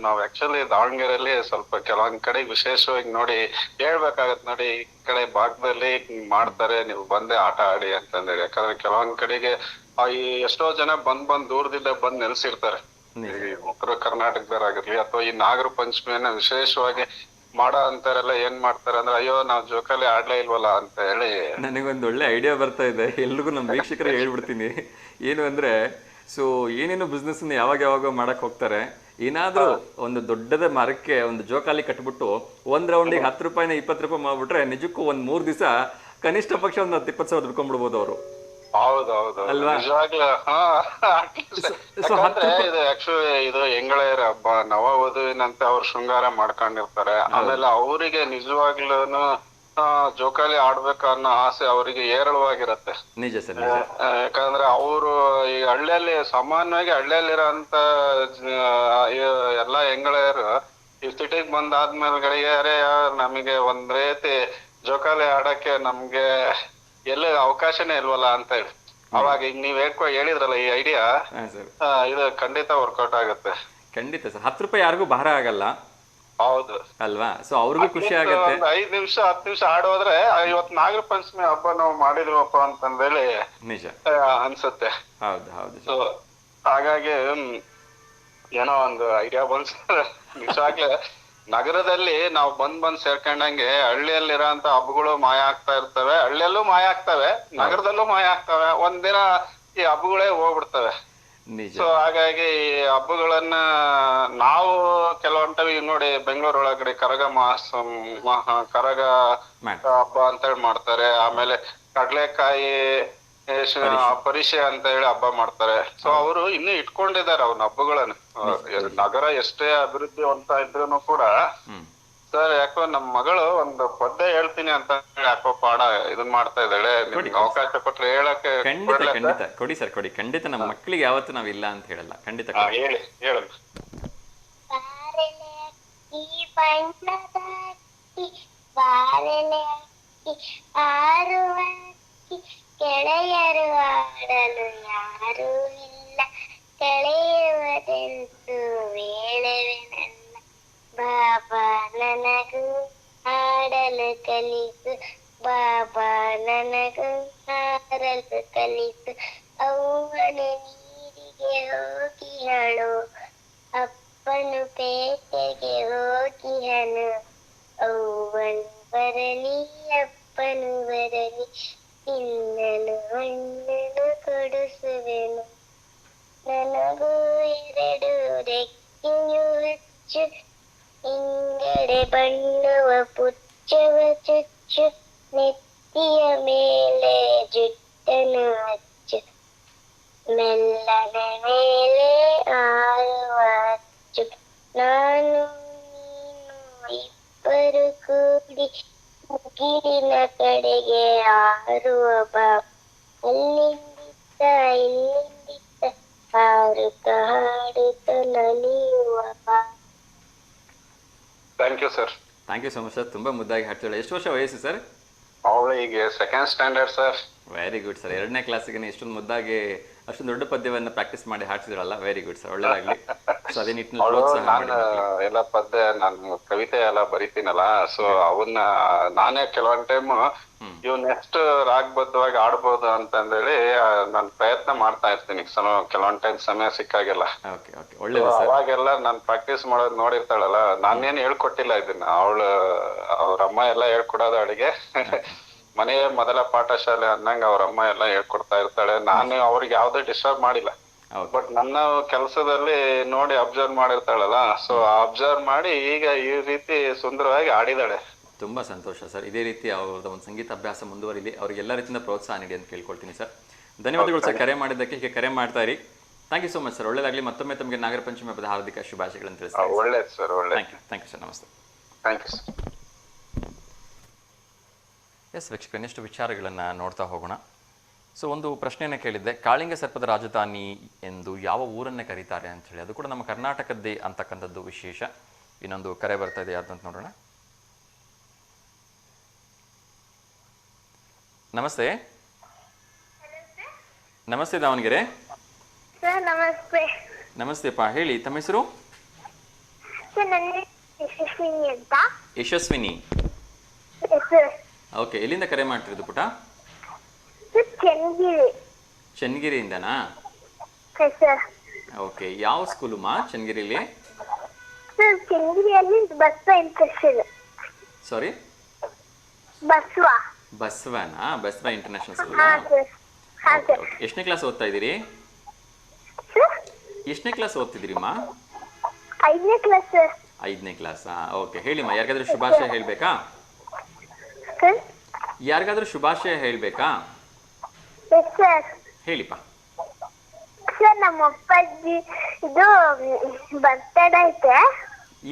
ನಾವ್ ಆಕ್ಚುಲಿ ದಾವಣಗೆರೆಯಲ್ಲಿ ಸ್ವಲ್ಪ ಕೆಲವೊಂದ್ ಕಡೆ ವಿಶೇಷವಾಗಿ ನೋಡಿ ಹೇಳ್ಬೇಕಾಗತ್. ನೋಡಿ, ಈ ಕಡೆ ಭಾಗದಲ್ಲಿ ಮಾಡ್ತಾರೆ, ನೀವು ಬಂದೆ ಆಟ ಆಡಿ ಅಂತಂದೇಳಿ. ಯಾಕಂದ್ರೆ ಕೆಲವೊಂದ್ ಕಡೆಗೆ ಈ ಎಷ್ಟೋ ಜನ ಬಂದ್ ದೂರದಿಂದ ಬಂದ್ ನೆಲೆಸಿರ್ತಾರೆ. ಈ ಉತ್ತರ ಕರ್ನಾಟಕದವರಾಗಿರ್ಲಿ ಅಥವಾ ಈ ನಾಗರ ಪಂಚಮಿಯನ್ನ ವಿಶೇಷವಾಗಿ ಮಾಡೋ ಅಂತಾರೆಲ್ಲ ಏನ್ ಮಾಡ್ತಾರೆ ಅಂದ್ರೆ, ಅಯ್ಯೋ ನಾವ್ ಜೋಕಾಲಿ ಆಡ್ಲೇ ಇಲ್ವಲ್ಲ ಅಂತ ಹೇಳಿ. ನನಗೊಂದು ಒಳ್ಳೆ ಐಡಿಯಾ ಬರ್ತಾ ಇದೆ, ಎಲ್ರಿಗೂ ನಮ್ಮ ವೀಕ್ಷಕರಿಗೆ ಹೇಳ್ಬಿಡ್ತೀನಿ. ಏನು ಅಂದ್ರೆ, ಸೊ ಏನೇನು ಬಿಸ್ನೆಸ್ ಯಾವಾಗ ಮಾಡಕ್ ಹೋಗ್ತಾರೆ, ಏನಾದ್ರೂ ಒಂದು ದೊಡ್ಡದ ಮರಕ್ಕೆ ಒಂದು ಜೋಕಾಲಿ ಕಟ್ಬಿಟ್ಟು ಒಂದ್ ರೌಂಡಿಗೆ 10 ರೂಪಾಯಿನ 20 ರೂಪಾಯಿ ಮಾಡ್ಬಿಟ್ರೆ ನಿಜಕ್ಕೂ ಒಂದ್ 3 ದಿವಸ ಕನಿಷ್ಠ ಪಕ್ಷ ಒಂದು 20,000 ದುಡ್ಕೊಂಡ್ಬಿಡ್ಬೋದು ಅವರು. ಹೌದೌದು, ನಿಜವಾಗ್ಲೂ. ಇದು ಆಕ್ಚುಲಿ ಇದು ಹೆಂಗಳೇರ ಹಬ್ಬ, ನವವಧುವಿನಂತೆ ಅವ್ರು ಶೃಂಗಾರ ಮಾಡ್ಕೊಂಡಿರ್ತಾರೆ. ಆಮೇಲೆ ಅವರಿಗೆ ನಿಜವಾಗ್ಲೂನು ಜೋಕಾಲಿ ಆಡ್ಬೇಕು ಅನ್ನೋ ಆಸೆ ಅವರಿಗೆ ಏರಳವಾಗಿರತ್ತೆ. ನಿಜ ಸರ್. ಯಾಕಂದ್ರೆ ಅವರು ಈ ಹಳ್ಳಿಯಲ್ಲಿ ಸಾಮಾನ್ಯವಾಗಿ ಹಳ್ಳಿಯಲ್ಲಿರೋಂತ ಎಲ್ಲಾ ಹೆಂಗಳೆಯರು ಈ ಸಿಟಿಗೆ ಬಂದಾದ್ಮೇಲೆ ಗಳಿಗೆರೆ ನಮಗೆ ಒಂದ್ ರೀತಿ ಜೋಕಾಲಿ ಆಡಕ್ಕೆ ನಮ್ಗೆ ಎಲ್ಲ ಅವಕಾಶನೇ ಇಲ್ವಲ್ಲ ಅಂತ ಹೇಳಿ. ಅವಾಗ ಈಗ ನೀವ್ ಹೇಳಿದ್ರಲ್ಲ ಈ ಐಡಿಯಾ, ಇದು ಖಂಡಿತ ವರ್ಕೌಟ್ ಆಗುತ್ತೆ. ಖಂಡಿತ ಸರ್. 10 ರೂಪಾಯಿ ಯಾರಿಗೂ ಭಾರ ಆಗಲ್ಲ. ಹೌದು ಅಲ್ವಾ? ಸೊ ಅವ್ರಿಗೂ ಖುಷಿ ಆಗುತ್ತೆ. 5 ನಿಮಿಷ 10 ನಿಮಿಷ ಆಡೋದ್ರೆ ಇವತ್ತು ನಾಗರ ಪಂಚಮಿ ಹಬ್ಬ ನಾವು ಮಾಡಿದ್ವಪ್ಪ ಅಂತಂದೇಳಿ ನಿಜ ಅನ್ಸುತ್ತೆ. ಹೌದು ಹೌದು. ಸೊ ಹಾಗಾಗಿ ಏನೋ ಒಂದು ಐಡಿಯಾ ಬಂದ್ ನಿಜವಾಗ್ಲೇ ನಗರದಲ್ಲಿ ನಾವು ಬಂದ್ ಸೇರ್ಕೊಂಡಂಗೆ ಹಳ್ಳಿಯಲ್ಲಿರೋಂತ ಹಬ್ಬಗಳು ಮಾಯ ಆಗ್ತಾ ಇರ್ತವೆ. ಹಳ್ಳಿಯಲ್ಲೂ ಮಾಯ ಆಗ್ತವೆ, ನಗರದಲ್ಲೂ ಮಾಯ ಆಗ್ತವೆ. ಒಂದಿನ ಈ ಹಬ್ಬಗಳೇ ಹೋಗ್ಬಿಡ್ತವೆ. ಸೊ ಹಾಗಾಗಿ ಈ ಹಬ್ಬಗಳನ್ನ ನಾವು ಕೆಲವೊಂದ್ ಟೈಮ್ ನೋಡಿ ಬೆಂಗಳೂರು ಒಳಗಡೆ ಕರಗ ಕರಗ ಹಬ್ಬ ಅಂತ ಹೇಳಿ ಮಾಡ್ತಾರೆ. ಆಮೇಲೆ ಕಡ್ಲೆಕಾಯಿ ಪರಿಷೆ ಅಂತ ಹೇಳಿ ಹಬ್ಬ ಮಾಡ್ತಾರೆ. ಸೊ ಅವರು ಇನ್ನೂ ಇಟ್ಕೊಂಡಿದ್ದಾರೆ ಅವನ ಹಬ್ಬಗಳನ್ನ. ನಗರ ಎಷ್ಟೇ ಅಭಿವೃದ್ಧಿ ಹೊಂದ್ತಾ ಇದ್ರು ಕೂಡ ಸರ್, ಯಾಕೋ ನಮ್ ಮಗಳು ಒಂದು ಪದ್ಯ ಹೇಳ್ತೀನಿ ಅಂತ ಹೇಳಿ ಯಾಕೋ ಪಾಠ ಇದನ್ ಮಾಡ್ತಾ ಇದ್ದಾಳೆ. ನಿಮ್ಗೆ ಅವಕಾಶ ಕೊಟ್ರೆ ಹೇಳಕ್ಕೆ. ಖಂಡಿತ ಕೊಡಿ ಸರ್, ಕೊಡಿ. ಖಂಡಿತ ನಮ್ಮ ಮಕ್ಕಳಿಗೆ ಯಾವತ್ತು ನಾವ್ ಇಲ್ಲ ಅಂತ ಹೇಳಲ್ಲ. ಖಂಡಿತ ಹೇಳಿ ಹೇಳಲ್ಲ. ಕೆಳೆಯರು ಆಡಲು ಯಾರೂ ಇಲ್ಲ, ಕಳೆಯುವುದೆಂದು ವೇಳವೇ ನನ್ನ. ಬಾಬಾ ನನಗೂ ಆಡಲು ಕಲಿಸು, ಬಾಬಾ ನನಗೂ ಹಾರಲು ಕಲಿಸು. ಅವ್ವನು ನೀರಿಗೆ ಹೋಗಿ ಹಳು, ಅಪ್ಪನು ಪೇಟೆಗೆ ಹೋಗಿಹನು. ಅವ್ವನು ಬರಲಿ ಅಪ್ಪನು ಬರಲಿ, ತಿನ್ನಲು ಹಣ್ಣನ್ನು ಕೊಡಿಸುವೆನು. ನನಗೂ 2 ರೆಕ್ಕೆಯು ಹಚ್ಚು, ಹಿಂಗಡೆ ಬಣ್ಣವ ಪುಚ್ಚವ ಚುಚ್ಚು. ನೆತ್ತಿಯ ಮೇಲೆ ಜುಟ್ಟನು ಹಚ್ಚು, ಮೆಲ್ಲನೆ ಮೇಲೆ ಆರುವ ಹಚ್ಚು. ನಾನು ನೀನು ಇಬ್ಬರು ಕೂಡಿ ಗಿರಿನ ಕಡೆಗೆ ಹಾರುವ ಬಾ. ಅಲ್ಲಿಂದಿತ್ತ ಇಲ್ಲಿಂದಿತ್ತ ಹಾರುತ್ತ ಹಾಡುತ್ತ ನಲಿಯುವ ಬಾ. Thank you sir. Thank you so much sir. ತುಂಬಾ ಮುದ್ದಾಗಿ ಹಾಡ್ತಾಳೆ. ಎಷ್ಟು ವರ್ಷ ವಯಸ್ಸು ಸರ್? ಅವಳು ಈಗ 2nd standard sir. Very good sir. 2ನೇ ಕ್ಲಾಸಿಗೆ ಇಷ್ಟೊಂದು ಮುದ್ದಾಗಿ ಅಷ್ಟೊಂದು ದೊಡ್ಡ ಪದ್ಯವನ್ನ ಪ್ರಾಕ್ಟೀಸ್ ಮಾಡಿ ಹಾಡ್ತಿದ್ರಲ್ಲ, ವೆರಿ ಗುಡ್ ಸರ್. ಒಳ್ಳೇದಾಗ್ಲಿ. ಸೊ ಅದೇ ನಿಟ್ಟಿನಲ್ಲಿ ಪ್ರೋತ್ಸಾಹ ಮಾಡಿ. ಎಲ್ಲ ಪದ್ಯ, ನಾನು ಕವಿತೆ ಎಲ್ಲ ಬರೀತೀನಲ್ಲ, ಸೊ ಅವನ್ನ ನಾನೇ ಕೆಲವೊಂದ್ ಟೈಮ್ ಇವ್ ನೆಕ್ಸ್ಟ್ ರಾಗಬದ್ಧವಾಗಿ ಆಡ್ಬೋದು ಅಂತಂದೇಳಿ ನಾನು ಪ್ರಯತ್ನ ಮಾಡ್ತಾ ಇರ್ತೀನಿ ಕೆಲವೊಂದ್ ಟೈಮ್ ಸಮಯ ಸಿಕ್ಕಾಗೆಲ್ಲ. ಅವಾಗೆಲ್ಲ ನಾನ್ ಪ್ರಾಕ್ಟೀಸ್ ಮಾಡೋದ್ ನೋಡಿರ್ತಾಳಲ್ಲ, ನಾನೇನ್ ಹೇಳ್ಕೊಟ್ಟಿಲ್ಲ ಇದನ್ನ. ಅವ್ರ ಅಮ್ಮ ಎಲ್ಲ ಹೇಳ್ಕೊಡೋದು ಅಡಿಗೆ. ಮನೆಯ ಮೊದಲ ಪಾಠಶಾಲೆ ಅನ್ನಂಗ ಅವ್ರ ಅಮ್ಮ ಎಲ್ಲ ಹೇಳ್ಕೊಡ್ತಾ ಇರ್ತಾಳೆ. ನಾನು ಅವ್ರಿಗೆ ಯಾವ್ದೇ ಡಿಸ್ಟರ್ಬ್ ಮಾಡಿಲ್ಲ. ಬಟ್ ನನ್ನ ಕೆಲಸದಲ್ಲಿ ನೋಡಿ ಅಬ್ಸರ್ವ್ ಮಾಡಿರ್ತಾಳಲ್ಲ, ಸೊ ಅಬ್ಸರ್ವ್ ಮಾಡಿ ಈಗ ಈ ರೀತಿ ಸುಂದರವಾಗಿ ಆಡಿದಾಳೆ. ತುಂಬಾ ಸಂತೋಷ ಸರ್. ಇದೇ ರೀತಿ ಅವ್ರದ್ದು ಒಂದು ಸಂಗೀತ ಅಭ್ಯಾಸ ಮುಂದುವರಿಲಿ. ಅವ್ರಿಗೆ ಎಲ್ಲ ರೀತಿಯಿಂದ ಪ್ರೋತ್ಸಾಹ ನೀಡಿ ಅಂತ ಕೇಳ್ಕೊಳ್ತೀನಿ ಸರ್. ಧನ್ಯವಾದಗಳು ಸರ್ ಕರೆ ಮಾಡಿದ್ದಕ್ಕೆ. ಹೀಗೆ ಕರೆ ಮಾಡ್ತಾ ಇರಿ. Thank you so much sir. ಒಳ್ಳೆದಾಗಲಿ. ಮತ್ತೊಮ್ಮೆ ತಮಗೆ ನಾಗರ ಪಂಚಮಿ ಹಬ್ಬದ ಹಾರ್ದಿಕ ಶುಭಾಶಯಗಳನ್ನು ತಿಳಿಸ್ತೀನಿ. ಒಳ್ಳೇದು ಸರ್, ಒಳ್ಳೆ. Thank you sir. ನಮಸ್ತೆ. Thank you sir. ಎಸ್ ವೀಕ್ಷಕ, ಇನ್ನಷ್ಟು ವಿಚಾರಗಳನ್ನು ನೋಡ್ತಾ ಹೋಗೋಣ. ಸೊ ಒಂದು ಪ್ರಶ್ನೆಯನ್ನು ಕೇಳಿದ್ದೆ, ಕಾಳಿಂಗ ಸರ್ಪದ ರಾಜಧಾನಿ ಎಂದು ಯಾವ ಊರನ್ನೇ ಕರೀತಾರೆ ಅಂತ ಹೇಳಿ. ಅದು ಕೂಡ ನಮ್ಮ ಕರ್ನಾಟಕದ್ದೇ ಅಂತಕ್ಕಂಥದ್ದು ವಿಶೇಷ. ಇನ್ನೊಂದು ಕರೆ ಬರ್ತಾ ಇದೆ, ಯಾರ್ದು ಅಂತ ನೋಡೋಣ. ನಮಸ್ತೆ. ನಮಸ್ತೆ ದಾವಣಗೆರೆ. ಸರ್ ನಮಸ್ತೆ. ನಮಸ್ತೆಪ್ಪ, ಹೇಳಿ ತಮ್ಮ ಹೆಸರು? ಸರ್ ನನ್ನ ಯಶಸ್ವಿನಿ ಅಂತ. ಯಶಸ್ವಿನಿ. ಸರ್ ಓಕೆ, ಎಲ್ಲಿಂದ ಕರೆ ಮಾಡ್ತಿರೋದು ಪುಟ? ಸರ್ ಚನ್ನಗಿರಿ. ಚನ್ನಗಿರಿಯಿಂದನಾ? ಸರ್ ಓಕೆ, ಯಾವ ಸ್ಕೂಲುಮ್ಮ ಚನ್ನಗಿರಿಲಿ? ಸರ್ ಚನ್ನಗಿರಿಯಲ್ಲಿ ಬಸವ ಇಂಟರ್ನ್ಯಾಷನಲ್. ಸಾರಿ, ಬಸವ. ಬಸವನಾ? Basava international school. ಹಾ ಸರ್. ಹಾ ಸರ್. ಎಷ್ಟನೇ ಕ್ಲಾಸ್ ಓದ್ತಾ ಇದ್ದೀರಿ? ಸರ್ ಎಷ್ಟನೇ ಕ್ಲಾಸ್ ಓದ್ತಿದ್ದೀರಿಮ್ಮ? 5ನೇ ಕ್ಲಾಸ್ ಸರ್. 5ನೇ ಕ್ಲಾಸಾ? ಓಕೆ, ಹೇಳಿಮ್ಮ. ಯಾರಿಗಾದ್ರೂ ಶುಭಾಶಯ ಹೇಳ್ಬೇಕಾ? ಸರ್ ಯಾರಿಗಾದ್ರೂ ಶುಭಾಶಯ ಹೇಳ್ಬೇಕಾ? Yes sir. ಹೇಳಿಪ್ಪ. ಸರ್ ನಮ್ಮ ಅಪ್ಪಾಜಿ ಇದು ಬರ್ತಡೇ ಐತೆ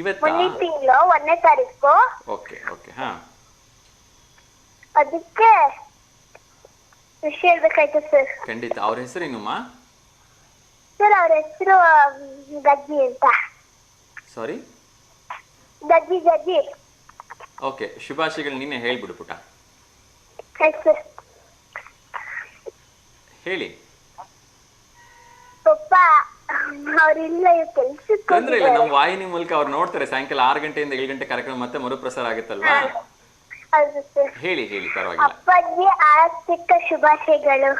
ಇವತ್ತಾ? ಮುಂದಿನ ತಿಂಗಳು 1ನೇ ತಾರೀಕು. ಓಕೆ ಓಕೆ, ಹಾ. ಅದಕ್ಕೆ ವಿಷಯ ಹೇಳ್ಬೇಕಾಯ್ತು ಸರ್. ಖಂಡಿತ. ಅವ್ರ ಹೆಸರೇನಮ್ಮ? ಸರ್ ಅವ್ರ ಹೆಸರು ಗಜ್ಜಿ ಅಂತ. ಸಾರಿ, ಗಜ್ಜಿ ಗಜ್ಜಿ. ಓಕೆ, ಶುಭಾಶಯಗಳು ನಿನ್ನೆ ಹೇಳ್ಬಿಡು ಪುಟ. ಆಯ್ತು ಸರ್. ಹೇಳಿ. ಪಪ್ಪ ಅವ್ರಿಲ್ಲ ಕೆಲ್ಸಕ್ಕೆ ತೊಂದ್ರೆ ಇಲ್ಲ, ನಮ್ಮ ವಾಹಿನಿ ಮೂಲಕ ಅವ್ರು ನೋಡ್ತಾರೆ. ಸಾಯಂಕಾಲ 6 ಗಂಟೆಯಿಂದ 7 ಗಂಟೆ ಕಾರ್ಯಕ್ರಮ ಮತ್ತೆ ಮರುಪ್ರಸಾರ ಆಗುತ್ತಲ್ವಾ? ಹೌದು ಸರ್. ಹೇಳಿ ಹೇಳಿ, ಪರವಾಗಿಲ್ಲ. ಅಪ್ಪಾಜಿ ಆರ್ಥಿಕ ಶುಭಾಶಯಗಳು.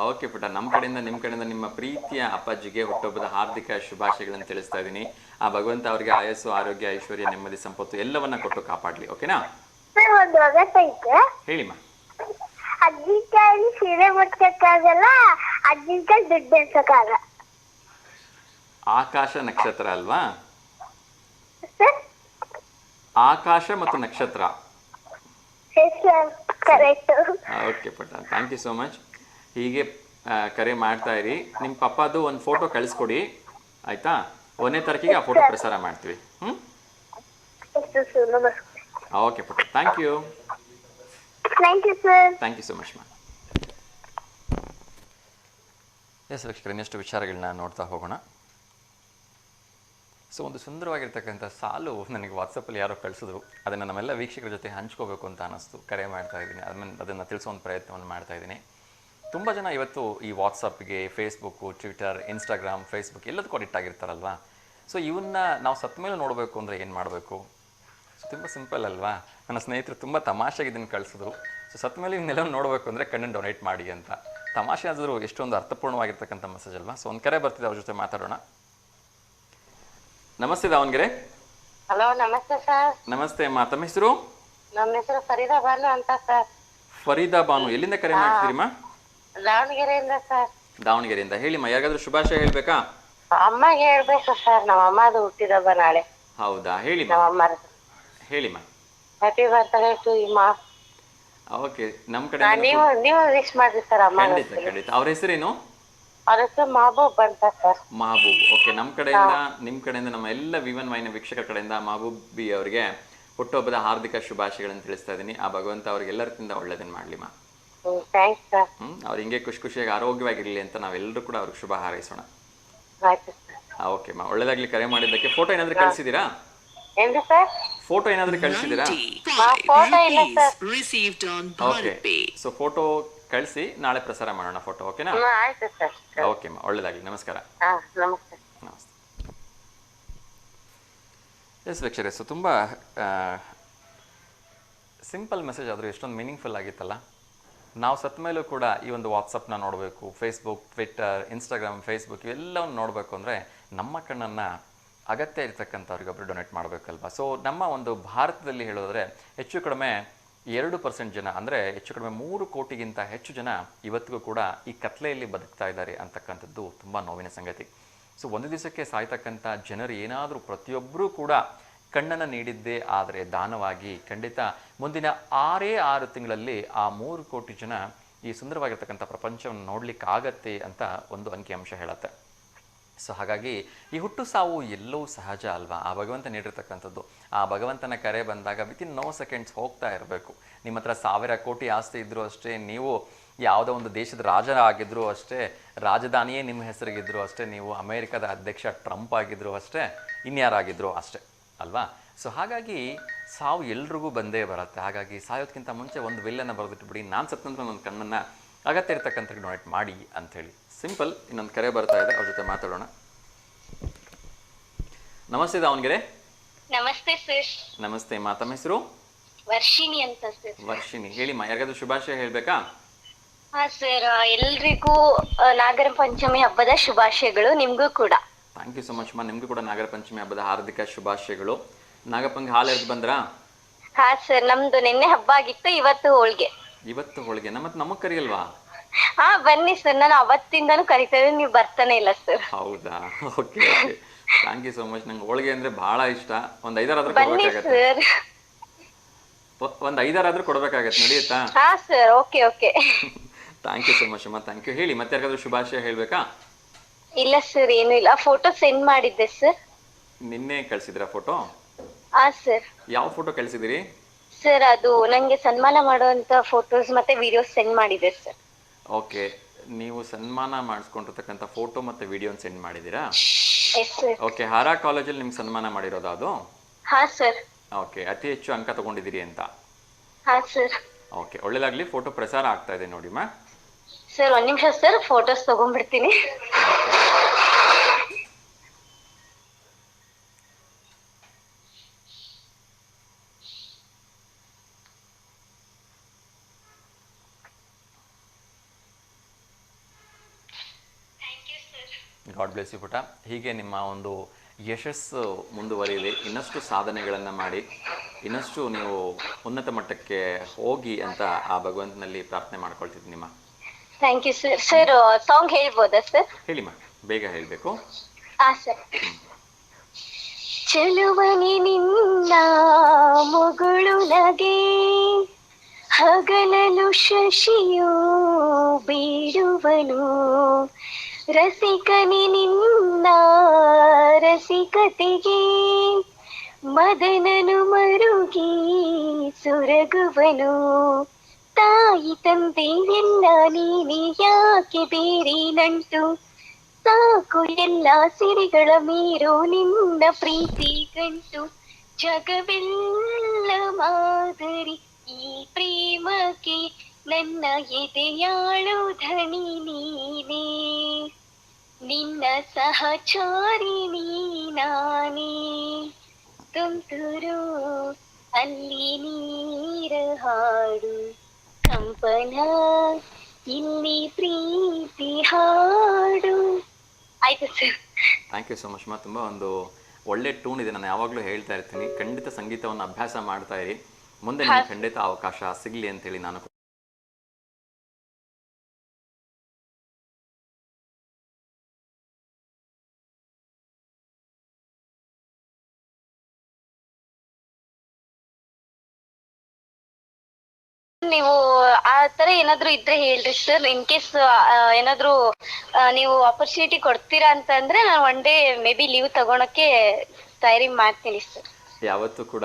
ಓಕೆ ಪುಟ, ನಮ್ಮ ಕಡೆಯಿಂದ ನಿಮ್ಮ ಕಡೆಯಿಂದ ನಿಮ್ಮ ಪ್ರೀತಿಯ ಅಪ್ಪಾಜಿಗೆ ಹುಟ್ಟುಹಬ್ಬದ ಹಾರ್ದಿಕ ಶುಭಾಶಯಗಳನ್ನು ತಿಳಿಸ್ತಾ ಇದ್ದೀನಿ. ಆ ಭಗವಂತ ಅವರಿಗೆ ಆಯಸ್ಸು, ಆರೋಗ್ಯ, ಐಶ್ವರ್ಯ, ನೆಮ್ಮದಿ, ಸಂಪತ್ತು ಎಲ್ಲವನ್ನ ಕೊಟ್ಟು ಕಾಪಾಡಲಿ. ಓಕೆನಾ? ಸರ್ ಒಂದು ಒಗಟೈತೆ. ಹೇಳಿಮ್ಮ. ಅಜ್ಜಿ ಕೈಲಿ ಸೀರೆ ಮುಡ್ಸಕ್ಕಾಗಲ್ಲ, ಅಜ್ಜಿ ಕೈ ದುಡ್ಡು ಎನ್ಸಕ್ಕಾಗಲ್ಲ. ಆಕಾಶ ನಕ್ಷತ್ರ ಅಲ್ವಾ? ಸರ್ ಆಕಾಶ ಮತ್ತು ನಕ್ಷತ್ರ. Yes sir, correct. ಓಕೆ ಪುಟ, ಥ್ಯಾಂಕ್ ಯು ಸೋ ಮಚ್. ಹೀಗೆ ಕರೆ ಮಾಡ್ತಾ ಇರಿ. ನಿಮ್ಮ ಪಪ್ಪದು ಒಂದು ಫೋಟೋ ಕಳಿಸ್ಕೊಡಿ, ಆಯ್ತಾ? 1ನೇ ತಾರೀಕಿಗೆ ಆ ಫೋಟೋ ಪ್ರಸಾರ ಮಾಡ್ತೀವಿ. ಎಷ್ಟು ಸರ್, ನಮಸ್ತೆ. ಓಕೆ ಪುಟ, thank you. Thank you sir. Thank you so much ಮಾ. ಎಸ್ ವೀಕ್ಷಕರೇ, ಇನ್ನಷ್ಟು ವಿಚಾರಗಳನ್ನ ನೋಡ್ತಾ ಹೋಗೋಣ. ಸೊ ಒಂದು ಸುಂದರವಾಗಿರ್ತಕ್ಕಂಥ ಸಾಲು ನನಗೆ ವಾಟ್ಸಪ್ಪಲ್ಲಿ ಯಾರೋ ಕಳಿಸಿದ್ರು. ಅದನ್ನು ನಮ್ಮೆಲ್ಲ ವೀಕ್ಷಕರ ಜೊತೆ ಹಂಚ್ಕೋಬೇಕು ಅಂತ ಅನ್ನಿಸ್ತು. ಕರೆ ಮಾಡ್ತಾ ಇದ್ದೀನಿ, ಅದನ್ನು ತಿಳಿಸೋ ಒಂದು ಪ್ರಯತ್ನವನ್ನು ಮಾಡ್ತಾ ಇದ್ದೀನಿ. ತುಂಬ ಜನ ಇವತ್ತು ಈ ವಾಟ್ಸಪ್ಗೆ, ಫೇಸ್ಬುಕ್ಕು, ಟ್ವಿಟರ್, ಇನ್ಸ್ಟಾಗ್ರಾಮ್, ಫೇಸ್ಬುಕ್ ಎಲ್ಲದಕ್ಕೂ ಅಡಿಕ್ಟ್ ಆಗಿರ್ತಾರಲ್ವಾ? ಸೊ ಇವನ್ನ ನಾವು ಸತ್ತ ಮೇಲೆ ನೋಡಬೇಕು ಅಂದರೆ ಏನು ಮಾಡಬೇಕು? ಸೊ ತುಂಬ ಸಿಂಪಲ್ ಅಲ್ವಾ? ನನ್ನ ಸ್ನೇಹಿತರು ತುಂಬ ತಮಾಷೆಗೆ ಇದನ್ನು ಕಳಿಸಿದ್ರು. ಸೊ ಸತ್ತ ಮೇಲೆ ಇವನ್ನೆಲ್ಲ ನೋಡಬೇಕು ಅಂದರೆ ಕಣ್ಣನ್ನು ಡೊನೇಟ್ ಮಾಡಿ ಅಂತ. ತಮಾಷೆ ಆದರೂ ಎಷ್ಟೊಂದು ಅರ್ಥಪೂರ್ಣವಾಗಿರ್ತಕ್ಕಂಥ ಮೆಸೇಜ್ ಅಲ್ವಾ? ಸೊ ಒಂದು ಕರೆ ಬರ್ತಿದೆ, ಅವ್ರ ಜೊತೆ ಮಾತಾಡೋಣ. ನಮಸ್ತೆ ದಾವಣಗೆರೆ. ಹಲೋ, ನಮಸ್ತೆ ಸರ್. ನಮಸ್ತೆ ಅಮ್ಮ, ತಮ್ಮ ಹೆಸರು? ನಮ್ಮ ಹೆಸರು ಫರೀದಾ ಬಾನು ಅಂತ ಸರ್. ಫರೀದಾ ಬಾನು, ಎಲ್ಲಿಂದ ಕರೆ ಮಾಡ್ತೀರಿಮ್ಮ? ದಾವಣಗೆರೆಯಿಂದ ಸರ್. ದಾವಣಗೆರೆಯಿಂದ. ಹೇಳಿಮ್ಮ, ಯಾರಿಗಾದ್ರೂ ಶುಭಾಶಯ ಹೇಳ್ಬೇಕಾ? ಅಮ್ಮಗೆ ಹೇಳ್ಬೇಕು ಸರ್, ನಮ್ಮ ಅಮ್ಮದು ಹುಟ್ಟಿದಬ್ಬ ನಾಳೆ. ಹೌದಾ? ಹೇಳಿಮ್ಮ. ನಮ್ಮ ಅಮ್ಮ ಹೇಳಿಮ್ಮ. ಹ್ಯಾಪಿ ಬರ್ತ್ಡೇ ಟು ಯು ಮಾ. ಓಕೆ, ನಮ್ಮ ಕಡೆ ನೀವು ವಿಶ್ ಮಾಡ್ರಿ ಸರ್ ಅಮ್ಮ. ಖಂಡಿತ ಖಂಡಿತ. ಅವ್ರ ಹೆಸರೇನು? ಅವ್ರ ಹೆಸರು ಮಹಬೂಬ್ ಅಂತ ಸರ್. ಮಹಬೂಬ್. ಓಕೆ, ನಮ್ಮ ಕಡೆಯಿಂದ, ನಿಮ್ಮ ಕಡೆಯಿಂದ, ನಮ್ಮ ಎಲ್ಲ ವಿವನ್ ವಾಹಿನಿ ವೀಕ್ಷಕರ ಕಡೆಯಿಂದ ಮಹಬೂಬ್ ಬಿ ಅವರಿಗೆ ಹುಟ್ಟುಹಬ್ಬದ ಹಾರ್ದಿಕ ಶುಭಾಶಯಗಳನ್ನು ತಿಳಿಸ್ತಾ ಇದ್ದೀನಿ. ಆ ಭಗವಂತ ಅವ್ರಿಗೆಲ್ಲರಿಗಿಂತ ಒಳ್ಳೇದನ್ನು ಮಾಡ್ಲಿಮ್ಮ. Thanks sir. ಅವ್ರು ಹಿಂಗೆ ಖುಷಿ ಖುಷಿಯಾಗಿ ಆರೋಗ್ಯವಾಗಿರಲಿ ಅಂತ ನಾವೆಲ್ಲರೂ ಕೂಡ ಅವ್ರಿಗೆ ಶುಭ ಹಾರೈಸೋಣ. ಆಯ್ತು ಸರ್. ಓಕೆ ಮಾ, ಒಳ್ಳೇದಾಗ್ಲಿ. ಕರೆ ಮಾಡಿದ್ದಕ್ಕೆ. ಫೋಟೋ ಏನಾದರೂ ಕಳಿಸಿದ್ದೀರಾ? ಏನು ಸರ್? ಫೋಟೋ ಏನಾದರೂ ಕಳಿಸಿದ್ದೀರಾ? ಫೋಟೋ ಇಲ್ಲ ಸರ್. ಓಕೆ, ಸೊ ಫೋಟೋ ಕಳಿಸಿ, ನಾಳೆ ಪ್ರಸಾರ ಮಾಡೋಣ ಫೋಟೋ. ಓಕೆನಾ? ಆಯ್ತು ಸರ್. ಓಕೆ ಮಾ, ಒಳ್ಳೇದಾಗಲಿ. ನಮಸ್ಕಾರ. ನಮಸ್ತೆ. ನಮಸ್ತೆ. ಎಸ್ ವೀಕ್ಷಕರೇ, ಸೊ ತುಂಬ ಸಿಂಪಲ್ ಮೆಸೇಜ್ ಆದರೂ ಎಷ್ಟೊಂದು ಮೀನಿಂಗ್ಫುಲ್ ಆಗಿತ್ತಲ್ಲ. ನಾವು ಸತ್ತ ಮೇಲೂ ಕೂಡ ಈ ಒಂದು ವಾಟ್ಸಪ್ನ ನೋಡಬೇಕು, ಫೇಸ್ಬುಕ್, ಟ್ವಿಟ್ಟರ್, ಇನ್ಸ್ಟಾಗ್ರಾಮ್, ಫೇಸ್ಬುಕ್ ಇವೆಲ್ಲವನ್ನು ನೋಡಬೇಕು ಅಂದರೆ ನಮ್ಮ ಕಣ್ಣನ್ನು ಅಗತ್ಯ ಇರತಕ್ಕಂಥವ್ರಿಗೊಬ್ಬರು ಡೊನೇಟ್ ಮಾಡಬೇಕಲ್ವ? ಸೊ ನಮ್ಮ ಒಂದು ಭಾರತದಲ್ಲಿ ಹೇಳೋದ್ರೆ ಹೆಚ್ಚು ಕಡಿಮೆ 2% ಜನ, ಅಂದರೆ ಹೆಚ್ಚು ಕಡಿಮೆ 3 ಕೋಟಿಗಿಂತ ಹೆಚ್ಚು ಜನ ಇವತ್ತಿಗೂ ಕೂಡ ಈ ಕತ್ಲೆಯಲ್ಲಿ ಬದುಕ್ತಾ ಇದ್ದಾರೆ ಅಂತಕ್ಕಂಥದ್ದು ತುಂಬ ನೋವಿನ ಸಂಗತಿ. ಸೊ ಒಂದು ದಿವಸಕ್ಕೆ ಸಾಯ್ತಕ್ಕಂಥ ಜನರು ಏನಾದರೂ ಪ್ರತಿಯೊಬ್ಬರೂ ಕೂಡ ಕಣ್ಣನ್ನು ನೀಡಿದ್ದೇ ಆದರೆ ದಾನವಾಗಿ, ಖಂಡಿತ ಮುಂದಿನ 6 ತಿಂಗಳಲ್ಲಿ ಆ 3 ಕೋಟಿ ಜನ ಈ ಸುಂದರವಾಗಿರ್ತಕ್ಕಂಥ ಪ್ರಪಂಚವನ್ನು ನೋಡಲಿಕ್ಕಾಗತ್ತೆ ಅಂತ ಒಂದು ಅಂಕಿಅಂಶ ಹೇಳುತ್ತೆ. ಸೊ ಹಾಗಾಗಿ ಈ ಹುಟ್ಟು ಸಾವು ಎಲ್ಲವೂ ಸಹಜ ಅಲ್ವಾ? ಆ ಭಗವಂತ ನೀಡಿರ್ತಕ್ಕಂಥದ್ದು. ಆ ಭಗವಂತನ ಕರೆ ಬಂದಾಗ ವಿತಿನ್ ನೋ ಸೆಕೆಂಡ್ಸ್ ಹೋಗ್ತಾ ಇರಬೇಕು. ನಿಮ್ಮ ಹತ್ರ 1000 ಕೋಟಿ ಆಸ್ತಿ ಇದ್ದರೂ ಅಷ್ಟೇ, ನೀವು ಯಾವುದೋ ಒಂದು ದೇಶದ ರಾಜ ಆಗಿದ್ದರೂ ಅಷ್ಟೇ, ರಾಜಧಾನಿಯೇ ನಿಮ್ಮ ಹೆಸರಿಗಿದ್ದರೂ ಅಷ್ಟೇ, ನೀವು ಅಮೇರಿಕದ ಅಧ್ಯಕ್ಷ ಟ್ರಂಪ್ ಆಗಿದ್ದರೂ ಅಷ್ಟೇ, ಇನ್ಯಾರಾಗಿದ್ದರೂ ಅಷ್ಟೇ ಅಲ್ವಾ? ಸೊ ಹಾಗಾಗಿ ಸಾವು ಎಲ್ರಿಗೂ ಬಂದೇ ಬರುತ್ತೆ. ಹಾಗಾಗಿ ಸಾಯೋದಕ್ಕಿಂತ ಮುಂಚೆ ಒಂದು ವಿಲ್ಲನ್ನು ಬರೆದಿಟ್ಬಿಡಿ, ನಾನು ಸತ್ತ ನಂತರ ನನ್ನ ಕಣ್ಣನ್ನು ಅಗತ್ಯ ಇರ್ತಕ್ಕಂಥ ಡೊನೇಟ್ ಮಾಡಿ ಅಂಥೇಳಿ. ಸಿಂಪಲ್. ಇನ್ನೊಂದು ಕರೆ ಬರ್ತಾ ಇದೆ, ಅವ್ರ ಜೊತೆ ಮಾತಾಡೋಣ. ನಮಸ್ತೆ ದಾವಣಗೆರೆ. ನಮಸ್ತೆ ಸರ್. ನಮಸ್ತೆ ಮಾ, ತಮ್ಮ ಹೆಸರು? ವರ್ಷಿಣಿ ಅಂತ ಸರ್. ವರ್ಷಿಣಿ. ಹೇಳಿಮ್ಮ, ಯಾರಿಗಾದ್ರೂ ಶುಭಾಶಯ ಹೇಳಬೇಕಾ? ಹಾ ಸರ್, ಎಲ್ರಿಗೂ ನಾಗರ ಪಂಚಮಿ ಹಬ್ಬದ ಶುಭಾಶಯಗಳು. ನಿಮ್ಗೂ ಕೂಡ. ಥ್ಯಾಂಕ್ ಯು ಸೊ ಮಚ್ ಮಾ. ನಿಮಗೂ ಕೂಡ ನಾಗರ ಪಂಚಮಿ ಹಬ್ಬದ ಹಾರ್ದಿಕ ಶುಭಾಶಯಗಳು. ನಾಗಪ್ಪಂಗೆ ಹಾಲು ಎರೆದು ಬಂದ್ರಾ? ಹಾ ಸರ್, ನಮ್ದು ನಿನ್ನೆ ಹಬ್ಬ ಆಗಿತ್ತು, ಇವತ್ತು ಹೋಳ್ಗೆ. ಇವತ್ತು ಹೋಳಿಗೆ. ಮತ್ತೆ ನಮಗೆ ಕರಿಯಲ್ವಾ? ಹಾ ಬನ್ನಿ ಸರ್, ನಾನು ಅವತ್ತಿಂದನೂ ಕರಿತಾ ಇದ್ದೀನಿ, ನೀವು ಬರ್ತಾನೆ ಇಲ್ಲ ಸರ್. ಹೌದಾ? Okay okay, thank you so much. ನಂಗೆ ಹೋಳಿಗೆ ಅಂದ್ರೆ ಬಹಳ ಇಷ್ಟ. ಒಂದು 5 ಆದ್ರೂ ಬನ್ನಿ ಕೊಡ್ಬೇಕಾಗತ್ತೆ. ಸರ್. ಒಂದು 5 ಆದ್ರೂ ಕೊಡ್ಬೇಕಾಗತ್ತೆ, ನಡೆಯುತ್ತಾ? ಹಾ sir, okay okay. Thank you so much ಅಮ್ಮ, ಥ್ಯಾಂಕ್ ಯು. ಹೇಳಿ, ಮತ್ತೆ ಯಾರಿಗಾದ್ರೂ ಶುಭಾಶಯ ಹೇಳ್ಬೇಕಾ? ಇಲ್ಲ ಸರ್, ಏನು ಇಲ್ಲ. ಫೋಟೋ ಸೆಂಡ್ ಮಾಡಿದ್ದೆ ಸರ್. ನಿನ್ನೆ ಕಳ್ಸಿದ್ರಾ ಫೋಟೋ? ಹಾ ಸರ್. ಯಾವ ಫೋಟೋ ಕಳ್ಸಿದಿರಿ? ಸರ್, ಅದು ನಂಗೆ ಸನ್ಮಾನ ಮಾಡುವಂತ ಫೋಟೋಸ್ ಮತ್ತೆ ವಿಡಿಯೋಸ್ ಸೆಂಡ್ ಮಾಡಿದೆ ಸರ್. ಓಕೆ, ನೀವು ಸನ್ಮಾನ ಮಾಡಿಸ್ಕೊಂಡಿರ್ತಕ್ಕಂಥ ಫೋಟೋ ಮತ್ತು ವಿಡಿಯೋನ ಸೆಂಡ್ ಮಾಡಿದ್ದೀರಾ? Yes sir. ಓಕೆ, ಹಾರಾ ಕಾಲೇಜಲ್ಲಿ ನಿಮ್ಗೆ ಸನ್ಮಾನ ಮಾಡಿರೋದು ಅದು? ಹಾ ಸರ್. ಓಕೆ, ಅತಿ ಹೆಚ್ಚು ಅಂಕ ತಗೊಂಡಿದ್ದೀರಿ ಅಂತ? ಹಾ ಸರ್. ಓಕೆ, ಒಳ್ಳೇದಾಗಲಿ. ಫೋಟೋ ಪ್ರಸಾರ ಆಗ್ತಾ ಇದೆ ನೋಡಿ ಮಾ. ಸರ್, 1 ನಿಮಿಷ ಸರ್, ಫೋಟೋಸ್ ತಗೊಂಡ್ಬಿಡ್ತೀನಿ. ಗಾಡ್ ಬ್ಲೆಸ್ ಯು ಪುಟ. ಹೀಗೆ ನಿಮ್ಮ ಒಂದು ಯಶಸ್ಸು ಮುಂದುವರಿಯಲಿ, ಇನ್ನಷ್ಟು ಸಾಧನೆಗಳನ್ನು ಮಾಡಿ, ಇನ್ನಷ್ಟು ನೀವು ಉನ್ನತ ಮಟ್ಟಕ್ಕೆ ಹೋಗಿ ಅಂತ ಆ ಭಗವಂತನಲ್ಲಿ ಪ್ರಾರ್ಥನೆ ಮಾಡ್ಕೊಳ್ತಿದ್ದೀನಿ ನಿಮ್ಮ. Thank you sir. Sir, song ಹೇಳ್ಬೋದಾ ಸರ್? ಹೇಳಿಮ್ಮ, ಬೇಗ ಹೇಳಬೇಕು. ಹಾ ಸರ್. ಚೆಲುವನಿ ನಿನ್ನ ಮುಗುಳು ನಗೆ, ಹಗಲಲು ಶಶಿಯು ಬೀಡುವನು, ರಸಿಕನಿ ನಿನ್ನ ರಸಿಕತೆಗೆ, ಮದನನು ಮರುಗಿ ಸುರಗುವನು, ತಾಯಿ ತಂದೆ ಎಲ್ಲ ನೀನೆ ಯಾಕೆ ಬೇರೆ ನಂಟು, ಸಾಕು ಎಲ್ಲ ಸಿರಿಗಳ ಮೀರೋ ನಿನ್ನ ಪ್ರೀತಿ ಗಂಟು, ಜಗವೆಲ್ಲ ಮಾದರಿ ಈ ಪ್ರೇಮಕ್ಕೆ, ನನ್ನ ಎದೆಯಾಳು ಧನಿ ನೀನೇ, ನಿನ್ನ ಸಹಚಾರಿ ನೀನಾನೇ, ತುಂತುರು ಅಲ್ಲಿ ನೀರ ಹಾಡು, ಕಂಪನ ಇಲ್ಲಿ ಪ್ರೀತಿ ಹಾಡು. ಆಯ್ತು sir. Thank you so much ಮಾ. ತುಂಬ ಒಂದು ಒಳ್ಳೆ ಟೂನ್ ಇದೆ. ನಾನು ಯಾವಾಗಲೂ ಹೇಳ್ತಾ ಇರ್ತೀನಿ, ಖಂಡಿತ ಸಂಗೀತವನ್ನು ಅಭ್ಯಾಸ ಮಾಡ್ತಾ ಇರಿ. ಮುಂದೆ ನಿಮಗೆ ಖಂಡಿತ ಅವಕಾಶ ಸಿಗಲಿ ಅಂತೇಳಿ ನಾನು ನೀವು ಆ ತರ ಏನಾದ್ರು ಇದ್ರೆ ಹೇಳ್ರಿ ಸರ್. ಇನ್ ಕೇಸ್ ಏನಾದ್ರು ನೀವು ಆಪರ್ಚುನಿಟಿ ಕೊಡ್ತೀರಾ ಅಂತ ಅಂದ್ರೆ ನಾನು 1 ಡೇ ಮೇ ಬಿ ಲೀವ್ ತಗೊಳಕ್ಕೆ ತಯಾರಿ ಮಾಡ್ತೀನಿ ಸರ್. ಯಾವತ್ತೂ ಕೂಡ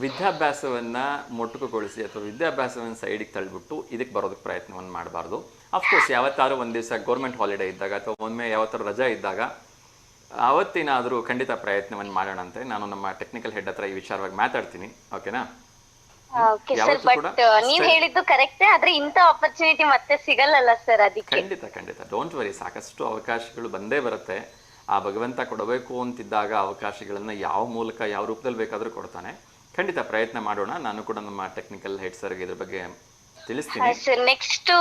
ವಿದ್ಯಾಭ್ಯಾಸವನ್ನು ಮೊಟಕುಗೊಳಿಸಿ ಅಥವಾ ವಿದ್ಯಾಭ್ಯಾಸವನ್ನು ಸೈಡಿಗೆ ತಳ್ಳಿಬಿಟ್ಟು ಇದಕ್ಕೆ ಬರೋದಕ್ಕೆ ಪ್ರಯತ್ನವನ್ನು ಮಾಡಬಾರ್ದು. ಅಫ್ಕೋರ್ಸ್ ಯಾವತ್ತಾದ್ರೂ ಒಂದು ದಿವಸ ಗೌರ್ಮೆಂಟ್ ಹಾಲಿಡೇ ಇದ್ದಾಗ ಅಥವಾ ಒಮ್ಮೆ ಯಾವತ್ತಾರು ರಜಾ ಇದ್ದಾಗ ಅವತ್ತೇನಾದರೂ ಖಂಡಿತ ಪ್ರಯತ್ನವನ್ನು ಮಾಡೋಣ ಅಂತ ನಾನು ನಮ್ಮ ಟೆಕ್ನಿಕಲ್ ಹೆಡ್ ಹತ್ರ ಈ ವಿಚಾರವಾಗಿ ಮಾತಾಡ್ತೀನಿ. ಓಕೆನಾ? ಓಕೆ ಸರ್, ಬಟ್ ನೀವ್ ಹೇಳಿದ್ದು ಕರೆಕ್ಟೇ, ಆದ್ರೆ ಇಂಥ ಆಪರ್ಚುನಿಟಿ ಮತ್ತೆ ಸಿಗಲ್ಲಲ್ಲ ಸರ್, ಅದಕ್ಕೆ. ಖಂಡಿತ ಖಂಡಿತ, ಡೋಂಟ್ ವರಿ. ಸಾಕಷ್ಟು ಅವಕಾಶಗಳು ಬಂದೇ ಬರುತ್ತೆ. ಆ ಭಗವಂತ ಕೊಡಬೇಕು ಅಂತಿದ್ದಾಗ ಅವಕಾಶಗಳನ್ನು ಯಾವ ಮೂಲಕ ಯಾವ ರೂಪದಲ್ಲಿ ಬೇಕಾದರೂ ಕೊಡ್ತಾನೆ. ಖಂಡಿತ ಪ್ರಯತ್ನ ಮಾಡೋಣ. ನಾನು ಕೂಡ ನಮ್ಮ ಟೆಕ್ನಿಕಲ್ ಹೆಡ್ ಸರ್ಗೆ ಇದ್ರ ಬಗ್ಗೆ ತಿಳಿಸ್ತೀನಿ sir. Next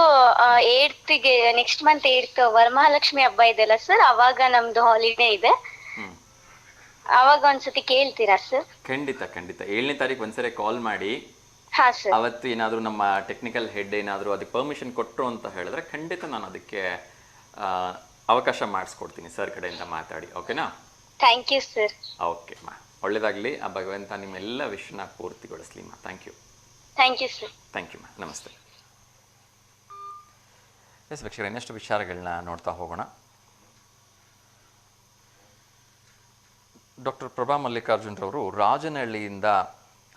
8th next month 8th Varamahalakshmi ಹಬ್ಬ ಇದೆಲ್ಲ ಸರ್, ಅವಾಗ ನಮ್ದು ಹಾಲಿಡೇ ಇದೆ. ಅವಾಗ ಒಂದ್ಸತಿ ಕೇಳ್ತೀರಾ ಸರ್? ಖಂಡಿತ ಖಂಡಿತ. 7ನೇ ತಾರೀಕು ಒಂದ್ಸರಿ ಕಾಲ್ ಮಾಡಿ. ಹಾ ಸರ್. ಅವತ್ತು ಏನಾದರೂ ನಮ್ಮ ಟೆಕ್ನಿಕಲ್ ಹೆಡ್ ಏನಾದರೂ ಅದಕ್ಕೆ ಪರ್ಮಿಷನ್ ಕೊಟ್ಟರು ಅಂತ ಹೇಳಿದ್ರೆ ಖಂಡಿತ ನಾನು ಅದಕ್ಕೆ ಅವಕಾಶ ಮಾಡಿಸ್ಕೊಡ್ತೀನಿ ಸರ್ ಕಡೆಯಿಂದ ಮಾತಾಡಿ. ಓಕೆನಾ? Thank you sir. ಓಕೆ ಮಾ, ಒಳ್ಳೆಯದಾಗಲಿ. ಆ ಭಗವಂತ ನಿಮ್ಮೆಲ್ಲ ವಿಷಯನ ಪೂರ್ತಿಗೊಳಿಸ್ಲಿ ಮಾ. Thank you. Thank you sir. Thank you ಮಾ. ನಮಸ್ತೆ. ಎಸ್ ವೀಕ್ಷಕರೇ, ಇನ್ನಷ್ಟು ವಿಚಾರಗಳನ್ನ ನೋಡ್ತಾ ಹೋಗೋಣ. ಡಾಕ್ಟರ್ ಪ್ರಭಾ ಮಲ್ಲಿಕಾರ್ಜುನ್ರವರು ರಾಜನಹಳ್ಳಿಯಿಂದ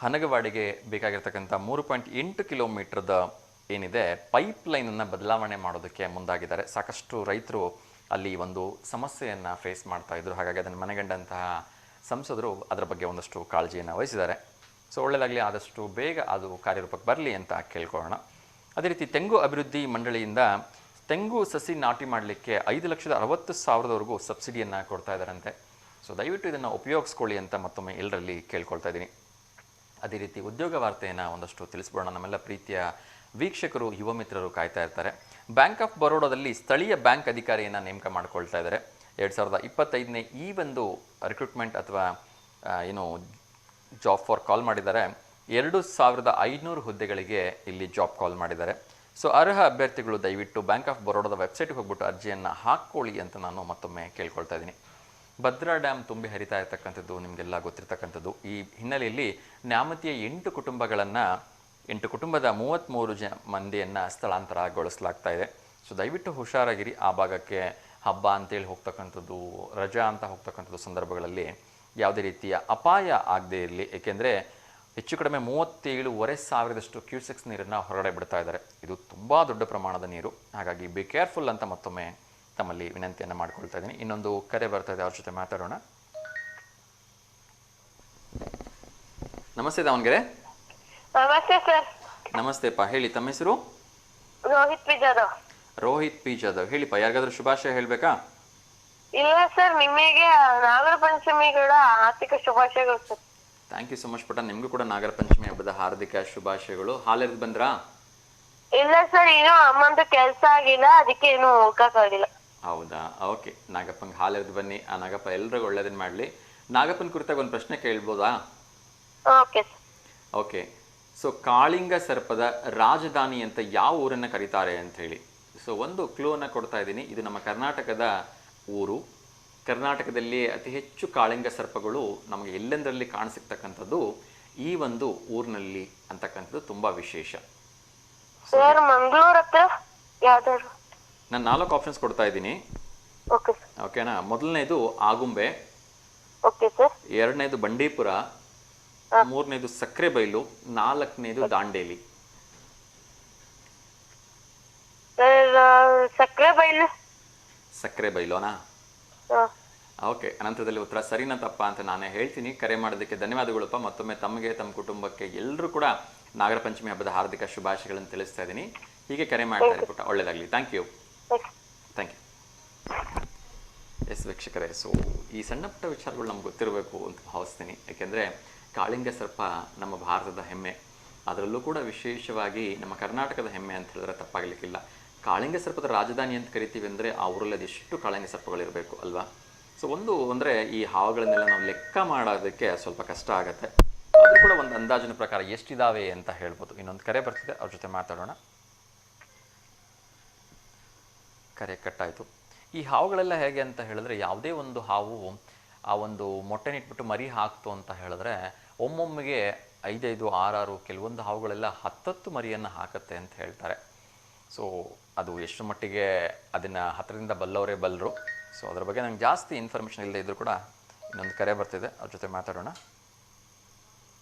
ಹನಗವಾಡಿಗೆ ಬೇಕಾಗಿರ್ತಕ್ಕಂಥ 3.8 ಕಿಲೋಮೀಟ್ರದ ಏನಿದೆ ಪೈಪ್ ಲೈನನ್ನು ಬದಲಾವಣೆ ಮಾಡೋದಕ್ಕೆ ಮುಂದಾಗಿದ್ದಾರೆ. ಸಾಕಷ್ಟು ರೈತರು ಅಲ್ಲಿ ಒಂದು ಸಮಸ್ಯೆಯನ್ನು ಫೇಸ್ ಮಾಡ್ತಾ ಇದ್ರು. ಹಾಗಾಗಿ ಅದನ್ನು ಮನೆಗಂಡಂತಹ ಸಂಸದರು ಅದರ ಬಗ್ಗೆ ಒಂದಷ್ಟು ಕಾಳಜಿಯನ್ನು ವಹಿಸಿದ್ದಾರೆ. ಸೊ ಒಳ್ಳೆಯದಾಗಲಿ, ಆದಷ್ಟು ಬೇಗ ಅದು ಕಾರ್ಯರೂಪಕ್ಕೆ ಬರಲಿ ಅಂತ ಕೇಳ್ಕೊಳ್ಳೋಣ. ಅದೇ ರೀತಿ ತೆಂಗು ಅಭಿವೃದ್ಧಿ ಮಂಡಳಿಯಿಂದ ತೆಂಗು ಸಸಿ ನಾಟಿ ಮಾಡಲಿಕ್ಕೆ 5,60,000ವರೆಗೂ ಸಬ್ಸಿಡಿಯನ್ನು ಕೊಡ್ತಾ ಇದ್ದಾರಂತೆ. ಸೊ ದಯವಿಟ್ಟು ಇದನ್ನು ಉಪಯೋಗಿಸ್ಕೊಳ್ಳಿ ಅಂತ ಮತ್ತೊಮ್ಮೆ ಎಲ್ಲರಲ್ಲಿ ಕೇಳ್ಕೊಳ್ತಾ ಇದ್ದೀನಿ. ಅದೇ ರೀತಿ ಉದ್ಯೋಗ ವಾರ್ತೆಯನ್ನು ಒಂದಷ್ಟು ತಿಳಿಸ್ಬೋಣ. ನಮ್ಮೆಲ್ಲ ಪ್ರೀತಿಯ ವೀಕ್ಷಕರು, ಯುವ ಮಿತ್ರರು ಕಾಯ್ತಾ ಇರ್ತಾರೆ. ಬ್ಯಾಂಕ್ ಆಫ್ ಬರೋಡಾದಲ್ಲಿ ಸ್ಥಳೀಯ ಬ್ಯಾಂಕ್ ಅಧಿಕಾರಿಯನ್ನು ನೇಮಕ ಮಾಡ್ಕೊಳ್ತಾ ಇದ್ದಾರೆ. 2025ನೇ ಈ ಒಂದು ರಿಕ್ರೂಟ್ಮೆಂಟ್ ಅಥವಾ ಏನು ಜಾಬ್ ಫಾರ್ ಕಾಲ್ ಮಾಡಿದ್ದಾರೆ. 2,500 ಹುದ್ದೆಗಳಿಗೆ ಇಲ್ಲಿ ಜಾಬ್ ಕಾಲ್ ಮಾಡಿದ್ದಾರೆ. ಸೊ ಅರ್ಹ ಅಭ್ಯರ್ಥಿಗಳು ದಯವಿಟ್ಟು ಬ್ಯಾಂಕ್ ಆಫ್ ಬರೋಡಾದ ವೆಬ್ಸೈಟ್ಗೆ ಹೋಗ್ಬಿಟ್ಟು ಅರ್ಜಿಯನ್ನು ಹಾಕ್ಕೊಳ್ಳಿ ಅಂತ ನಾನು ಮತ್ತೊಮ್ಮೆ ಕೇಳ್ಕೊಳ್ತಾ ಇದ್ದೀನಿ. ಭದ್ರಾ ಡ್ಯಾಮ್ ತುಂಬಿ ಹರಿತಾ ಇರ್ತಕ್ಕಂಥದ್ದು ನಿಮಗೆಲ್ಲ ಗೊತ್ತಿರ್ತಕ್ಕಂಥದ್ದು. ಈ ಹಿನ್ನೆಲೆಯಲ್ಲಿ ನ್ಯಾಮತಿಯ 8 ಕುಟುಂಬದ 33 ಮಂದಿಯನ್ನು ಸ್ಥಳಾಂತರಗೊಳಿಸಲಾಗ್ತಾ ಇದೆ. ಸೊ ದಯವಿಟ್ಟು ಹುಷಾರಾಗಿರಿ. ಆ ಭಾಗಕ್ಕೆ ಹಬ್ಬ ಅಂತೇಳಿ ಹೋಗ್ತಕ್ಕಂಥದ್ದು, ರಜಾ ಅಂತ ಹೋಗ್ತಕ್ಕಂಥದ್ದು ಸಂದರ್ಭಗಳಲ್ಲಿ ಯಾವುದೇ ರೀತಿಯ ಅಪಾಯ ಆಗದೇ ಇರಲಿ. ಏಕೆಂದರೆ ಹೆಚ್ಚು ಕಡಿಮೆ 37,500 ಕ್ಯೂಸೆಕ್ಸ್ ನೀರನ್ನು ಹೊರಗಡೆ ಬಿಡ್ತಾ ಇದ್ದಾರೆ. ಇದು ತುಂಬ ದೊಡ್ಡ ಪ್ರಮಾಣದ ನೀರು. ಹಾಗಾಗಿ ಬಿ ಕೇರ್ಫುಲ್ ಅಂತ ಮತ್ತೊಮ್ಮೆ ತಮ್ಮಲ್ಲಿ ವಿನಂತಿಯನ್ನು ಮಾಡ್ಕೊಳ್ತಾ ಇದ್ದೀನಿ. ಇನ್ನೊಂದು ಕರೆ ಬರ್ತಾ ಇದೆ, ಅವ್ರ ಜೊತೆ ಮಾತಾಡೋಣ. ನಮಸ್ತೆ ದಾವಣಗೆರೆ. ನಮಸ್ತೆ ಸರ್. ನಮಸ್ತೆಪ್ಪ, ಹೇಳಿ ತಮ್ಮ ಹೆಸರು? ರೋಹಿತ್ ಪಿ ಜಾಧವ್. ರೋಹಿತ್ ಪಿ ಜಾಧವ್, ಹೇಳಿಪ್ಪ, ಯಾರಿಗಾದ್ರೂ ಶುಭಾಶಯ ಹೇಳಬೇಕಾ? ಇಲ್ಲ ಸರ್, ನಿಮಗೆ ನಾಗರ ಪಂಚಮಿಗಳ ಆರ್ಥಿಕ ಶುಭಾಶಯಗಳು sir. Thank you so much ಪುಟ್ಟ. ನಿಮಗೂ ಕೂಡ ನಾಗರ ಪಂಚಮಿ ಹಬ್ಬದ ಹಾರ್ದಿಕ ಶುಭಾಶಯಗಳು. ಹಾಲೆರೆದು ಬಂದ್ರಾ? ಇಲ್ಲ ಸರ್, ಇನ್ನೂ ಅಮ್ಮಂದು ಕೆಲಸ ಆಗಿಲ್ಲ, ಅದಕ್ಕೆ ಏನು ಹೋಗಕ್ಕಾಗಿಲ್ಲ. ಹೌದಾ, ಓಕೆ. ನಾಗಪ್ಪಂಗೆ ಹಾಲೆರೆದು ಬನ್ನಿ. ಆ ನಾಗಪ್ಪ ಎಲ್ರಿಗೂ ಒಳ್ಳೇದನ್ನು ಮಾಡಲಿ. ನಾಗಪ್ಪನ ಕುರಿತಾಗ ಒಂದು ಪ್ರಶ್ನೆ ಕೇಳ್ಬೋದಾ? Okay sir. ಓಕೆ. ಸೊ ಕಾಳಿಂಗ ಸರ್ಪದ ರಾಜಧಾನಿ ಅಂತ ಯಾವ ಊರನ್ನು ಕರೀತಾರೆ ಅಂತ ಹೇಳಿ. ಸೊ ಒಂದು ಕ್ಲೂವನ್ನು ಕೊಡ್ತಾ ಇದ್ದೀನಿ. ಇದು ನಮ್ಮ ಕರ್ನಾಟಕದ ಊರು. ಕರ್ನಾಟಕದಲ್ಲಿ ಅತಿ ಹೆಚ್ಚು ಕಾಳಿಂಗ ಸರ್ಪಗಳು ನಮಗೆ ಎಲ್ಲೆಂದರಲ್ಲಿ ಕಾಣಸಿಗ್ತಕ್ಕಂಥದ್ದು ಈ ಒಂದು ಊರಿನಲ್ಲಿ ಅಂತಕ್ಕಂಥದ್ದು ತುಂಬ ವಿಶೇಷ. ಸರ್ ಮಂಗಳೂರು ಹತ್ರ ಯಾವ್ದಾದ್ರು? ನಾನು 4 ಆಪ್ಷನ್ಸ್ ಕೊಡ್ತಾ ಇದ್ದೀನಿ. Okay sir. ಓಕೆನಾ? ಮೊದಲನೇದು ಆಗುಂಬೆ, ಓಕೆ ಸರ್. 2ನೇದು ಬಂಡೀಪುರ, 3ನೇದು ಸಕ್ರೆಬೈಲು, 4ನೇದು ದಾಂಡೇಲಿ. ಸಕ್ರೆಬೈಲು. ಸಕ್ರೆಬೈಲೋನಾ? ಓಕೆ. ಅನಂತರದಲ್ಲಿ ಉತ್ತರ ಸರಿನಾ ತಪ್ಪ ಅಂತ ನಾನೇ ಹೇಳ್ತೀನಿ. ಕರೆ ಮಾಡೋದಕ್ಕೆ ಧನ್ಯವಾದಗಳಪ್ಪ. ಮತ್ತೊಮ್ಮೆ ತಮಗೆ, ತಮ್ಮ ಕುಟುಂಬಕ್ಕೆ ಎಲ್ಲರೂ ಕೂಡ ನಾಗರ ಪಂಚಮಿ ಹಬ್ಬದ ಹಾರ್ದಿಕ ಶುಭಾಶಯಗಳನ್ನು ತಿಳಿಸ್ತಾ ಇದ್ದೀನಿ. ಹೀಗೆ ಕರೆ ಮಾಡ್ತಾ ಪುಟ್ಟ, ಒಳ್ಳೆಯದಾಗಲಿ. Thank you. Thank you. Yes ವೀಕ್ಷಕರೇ, ಸೊ ಈ ಸಣ್ಣ ಪುಟ್ಟ ವಿಚಾರಗಳು ನಮ್ಗೆ ಗೊತ್ತಿರಬೇಕು ಅಂತ ಭಾವಿಸ್ತೀನಿ. ಯಾಕೆಂದರೆ ಕಾಳಿಂಗ ಸರ್ಪ ನಮ್ಮ ಭಾರತದ ಹೆಮ್ಮೆ, ಅದರಲ್ಲೂ ಕೂಡ ವಿಶೇಷವಾಗಿ ನಮ್ಮ ಕರ್ನಾಟಕದ ಹೆಮ್ಮೆ ಅಂತ ಹೇಳಿದ್ರೆ ತಪ್ಪಾಗಲಿಕ್ಕಿಲ್ಲ. ಕಾಳಿಂಗ ಸರ್ಪದ ರಾಜಧಾನಿ ಅಂತ ಕರಿತೀವಿ ಅಂದರೆ ಆ ಊರಲ್ಲಿ ಅದೆಷ್ಟು ಕಾಳಿಂಗ ಸರ್ಪಗಳಿರಬೇಕು ಅಲ್ವಾ? ಸೊ ಒಂದು ಅಂದರೆ ಈ ಹಾವುಗಳನ್ನೆಲ್ಲ ನಾವು ಲೆಕ್ಕ ಮಾಡೋದಕ್ಕೆ ಸ್ವಲ್ಪ ಕಷ್ಟ ಆಗುತ್ತೆ. ಅದು ಕೂಡ ಒಂದು ಅಂದಾಜಿನ ಪ್ರಕಾರ ಎಷ್ಟಿದಾವೆ ಅಂತ ಹೇಳ್ಬೋದು. ಇನ್ನೊಂದು ಕರೆ ಬರ್ತಿದೆ, ಅವ್ರ ಜೊತೆ ಮಾತಾಡೋಣ. ಕರೆ ಕಟ್ಟಾಯಿತು. ಈ ಹಾವುಗಳೆಲ್ಲ ಹೇಗೆ ಅಂತ ಹೇಳಿದ್ರೆ, ಯಾವುದೇ ಒಂದು ಹಾವು ಆ ಒಂದು ಮೊಟ್ಟೆನಿಟ್ಬಿಟ್ಟು ಮರಿ ಹಾಕ್ತು ಅಂತ ಹೇಳಿದ್ರೆ ಒಮ್ಮೊಮ್ಮೆಗೆ 5, 6 ಕೆಲವೊಂದು ಹಾವುಗಳೆಲ್ಲ 10 ಮರಿಯನ್ನು ಹಾಕುತ್ತೆ ಅಂತ ಹೇಳ್ತಾರೆ. ಸೊ ಅದು ಎಷ್ಟು ಮಟ್ಟಿಗೆ ಅದನ್ನು ಹತ್ತಿರದಿಂದ ಬಲ್ಲವರೇ ಬಲ್ಲರು. ಸೊ ಅದ್ರ ಬಗ್ಗೆ ನಂಗೆ ಜಾಸ್ತಿ ಇನ್ಫಾರ್ಮೇಷನ್ ಇಲ್ಲದೆ ಇದ್ದರೂ ಕೂಡ ಇನ್ನೊಂದು ಕರೆ ಬರ್ತಿದೆ, ಅವ್ರ ಜೊತೆ ಮಾತಾಡೋಣ.